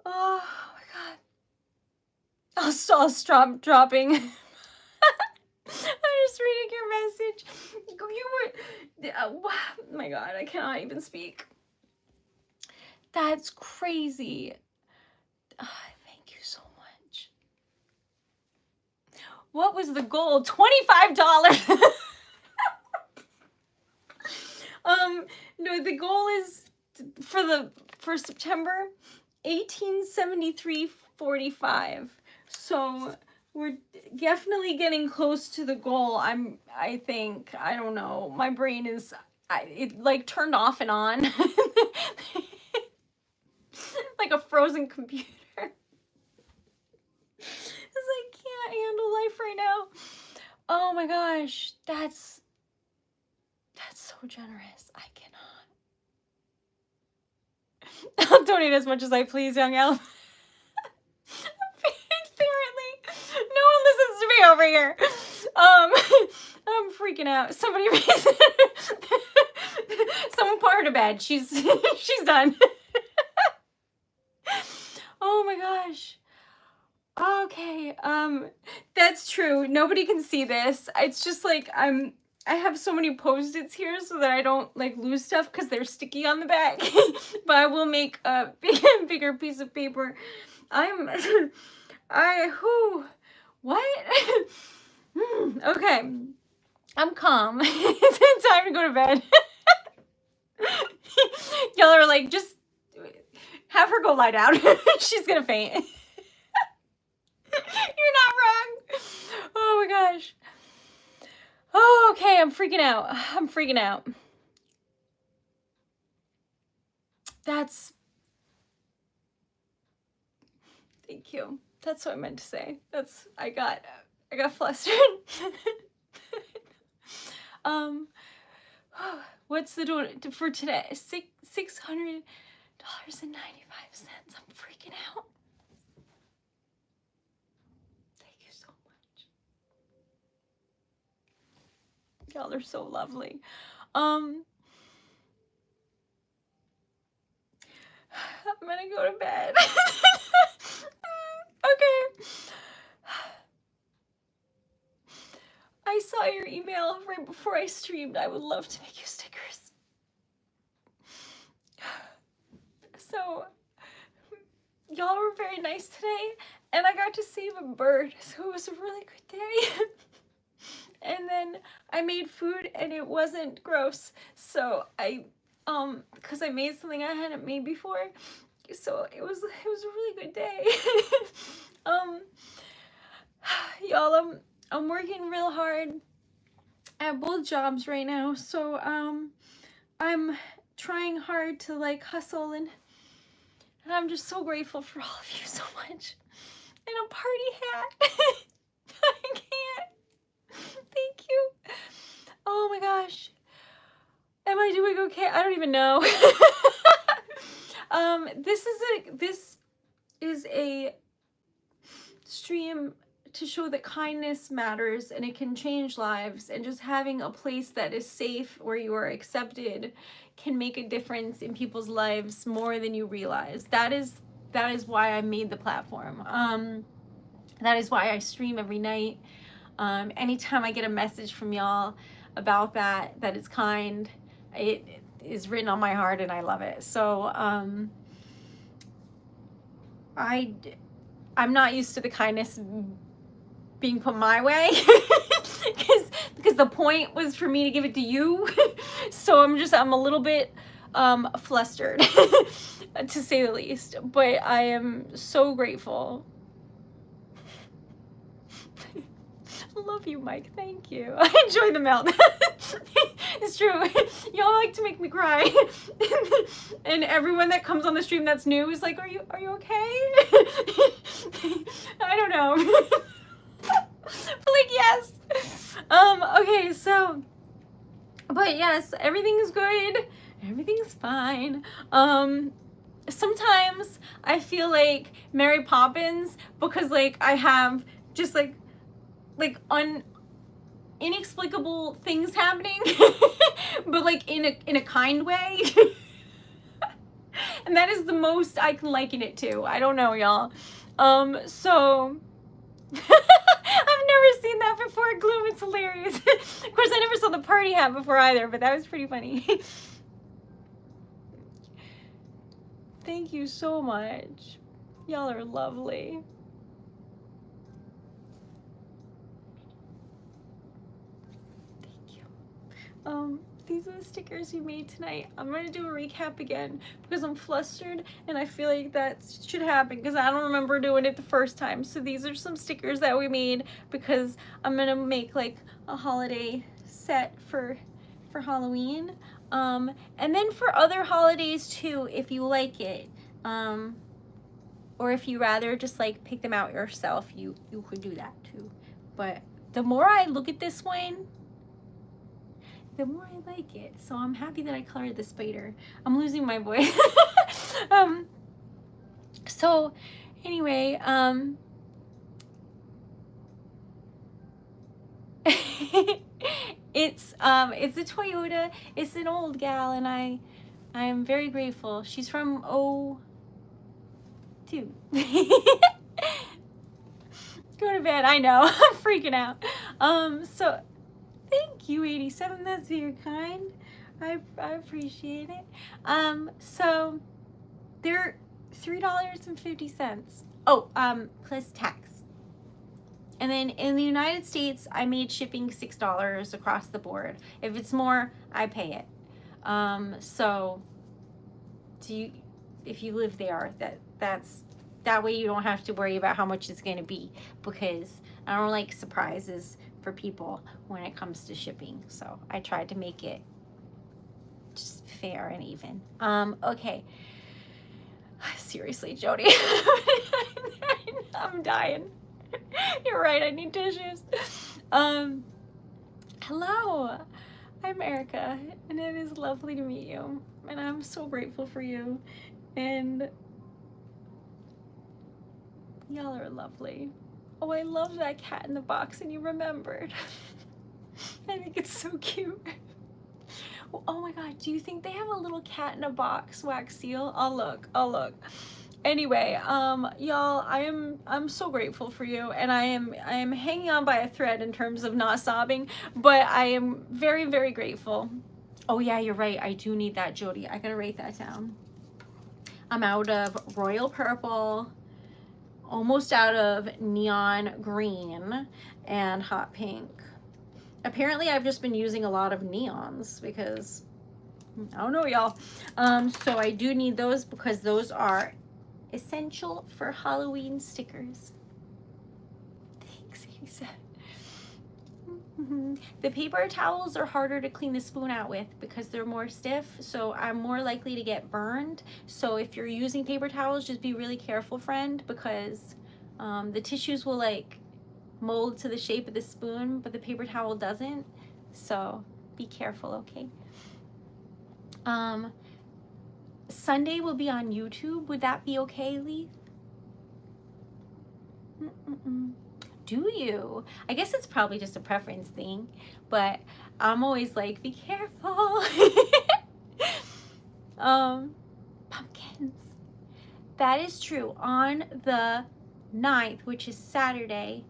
[SPEAKER 1] Oh my god. I'll stop dropping. I'm just reading your message. You were, oh my god, I cannot even speak. That's crazy. Thank you so much. What was the goal? $25. No, the goal is for September, 1873.45. So we're definitely getting close to the goal. I think, I don't know. My brain is, it like turned off and on. Like a frozen computer. Because I can't handle life right now. Oh my gosh, that's so generous. I cannot. I'll donate as much as I please, young elf. Apparently, no one listens to me over here. I'm freaking out. Someone put her to bed. She's done. Oh my gosh. Okay, that's true. Nobody can see this. It's just like I have so many Post-its here so that I don't like lose stuff because they're sticky on the back. But I will make a bigger piece of paper. What? Okay, I'm calm. It's time to go to bed. Y'all are like, just have her go lie down. She's gonna faint. You're not wrong. Oh my gosh. Oh, okay, I'm freaking out. Thank you. That's what I meant to say. I got flustered. What's the donut for today? $600.95. I'm freaking out. Thank you so much. Y'all are so lovely. I'm gonna go to bed. Okay. I saw your email right before I streamed. I would love to make you stickers. So, y'all were very nice today, and I got to save a bird, so it was a really good day. And then I made food, and it wasn't gross, so because I made something I hadn't made before, so it was a really good day. Y'all, I'm working real hard at both jobs right now, so I'm trying hard to like hustle and And I'm just so grateful for all of you so much. And a party hat. I can't. Thank you. Oh my gosh. Am I doing okay? I don't even know. This is a stream to show that kindness matters and it can change lives, and just having a place that is safe where you are accepted can make a difference in people's lives more than you realize. That is why I made the platform. That is why I stream every night. Anytime I get a message from y'all about that is kind, it is written on my heart and I love it. So I'm not used to the kindness being put my way because the point was for me to give it to you. So I'm a little bit flustered to say the least, but I am so grateful. Love you, Mike. Thank you. I enjoy the melt. It's true. Y'all like to make me cry. And everyone that comes on the stream that's new is like, are you okay? I don't know. But like, yes. Okay, so, but yes, everything's good. Everything's fine. Sometimes I feel like Mary Poppins because like I have just like inexplicable things happening, but like in a kind way. And that is the most I can liken it to. I don't know, y'all. So I've never seen that before. Gloom, it's hilarious. Of course, I never saw the party hat before either, but that was pretty funny. Thank you so much. Y'all are lovely. These are the stickers you made tonight. I'm going to do a recap again because I'm flustered and I feel like that should happen because I don't remember doing it the first time. So these are some stickers that we made because I'm going to make like a holiday set for Halloween. And then for other holidays too, if you like it. Or if you rather just like pick them out yourself, you could do that too. But the more I look at this one, the more I like it. So I'm happy that I colored the spider. I'm losing my voice. So anyway, it's a Toyota. It's an old gal, and I am very grateful. She's from 02. Go to bed. I know. I'm freaking out. So thank you, 87. That's very kind. I appreciate it. So they're $3.50. Oh, plus tax. And then in the United States, I made shipping $6 across the board. If it's more, I pay it. So if you live there, that way you don't have to worry about how much it's going to be, because I don't like surprises for people when it comes to shipping. So I tried to make it just fair and even. Okay. Seriously, Jody. I'm dying. You're right, I need tissues. Hello. I'm Erica, and it is lovely to meet you. And I'm so grateful for you. And y'all are lovely. Oh, I love that cat in the box, and you remembered. I think it's so cute. Oh my god, do you think they have a little cat in a box wax seal? I'll look. Anyway, y'all, I'm so grateful for you, and I am hanging on by a thread in terms of not sobbing, but I am very, very grateful. Oh yeah, you're right. I do need that, Jody. I gotta write that down. I'm out of royal purple, almost out of neon green, and hot pink. Apparently, I've just been using a lot of neons because, I don't know, y'all. So I do need those because those are essential for Halloween stickers. Thanks, he said. The paper towels are harder to clean the spoon out with because they're more stiff, so I'm more likely to get burned. So if you're using paper towels, just be really careful, friend, because the tissues will like mold to the shape of the spoon, but the paper towel doesn't. So be careful, okay? Sunday will be on YouTube. Would that be okay, Lee? Do you? I guess it's probably just a preference thing, but I'm always like, be careful. Pumpkins. That is true. On the 9th, which is Saturday,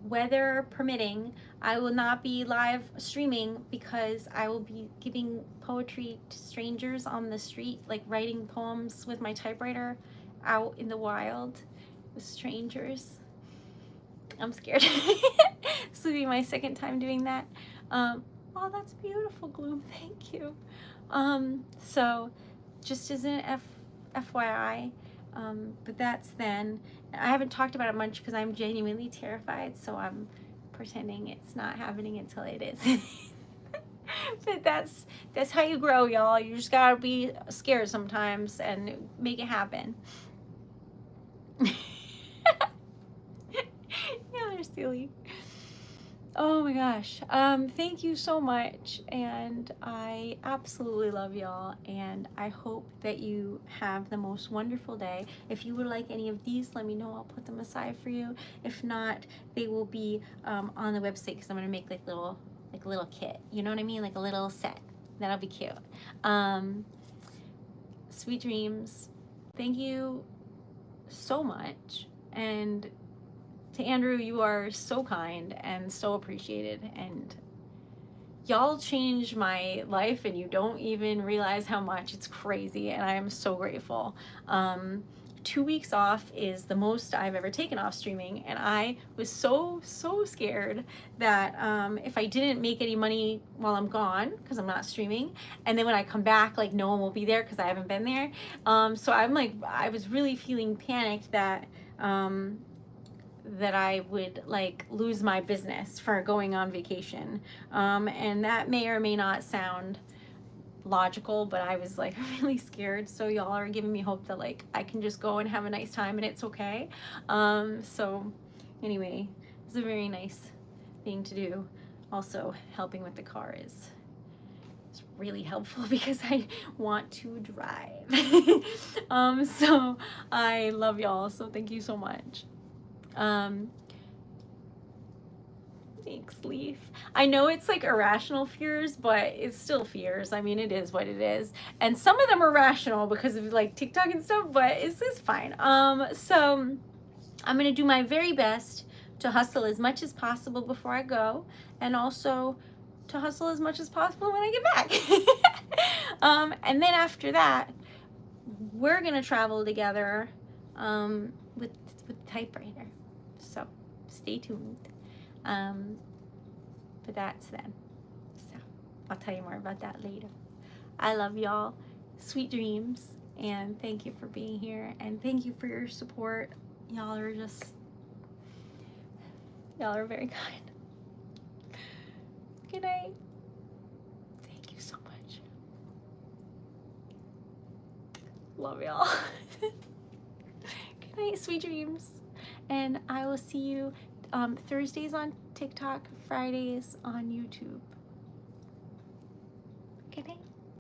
[SPEAKER 1] weather permitting, I will not be live streaming because I will be giving poetry to strangers on the street, like writing poems with my typewriter out in the wild with strangers. I'm scared. This will be my second time doing that. Oh, that's beautiful, Gloom. Thank you. So just as an FYI, but that's then. I haven't talked about it much because I'm genuinely terrified, so I'm pretending it's not happening until it is. But that's how you grow, y'all. You just gotta be scared sometimes and make it happen. Yeah, they're silly. Oh my gosh. Thank you so much. And I absolutely love y'all. And I hope that you have the most wonderful day. If you would like any of these, let me know. I'll put them aside for you. If not, they will be on the website because I'm going to make like a little kit. You know what I mean? Like a little set. That'll be cute. Sweet dreams. Thank you so much. And to Andrew, you are so kind and so appreciated, and y'all changed my life and you don't even realize how much. It's crazy, and I am so grateful. 2 weeks off is the most I've ever taken off streaming, and I was so scared that if I didn't make any money while I'm gone, because I'm not streaming, and then when I come back, like no one will be there because I haven't been there. So I'm like, I was really feeling panicked that that I would like lose my business for going on vacation. And that may or may not sound logical, but I was like really scared. So y'all are giving me hope that like I can just go and have a nice time and it's okay. So anyway, it's a very nice thing to do. Also, helping with the car is really helpful because I want to drive. So I love y'all. So thank you so much. Thanks, Leaf. I know it's like irrational fears, but it's still fears. I mean, it is what it is. And some of them are rational because of like TikTok and stuff, but it's fine. So I'm going to do my very best to hustle as much as possible before I go, and also to hustle as much as possible when I get back. And then after that, we're going to travel together with typewriter. So stay tuned. But that's then. So I'll tell you more about that later. I love y'all. Sweet dreams. And thank you for being here. And thank you for your support. Y'all are very kind. Good night. Thank you so much. Love y'all. Good night, sweet dreams. And I will see you Thursdays on TikTok, Fridays on YouTube.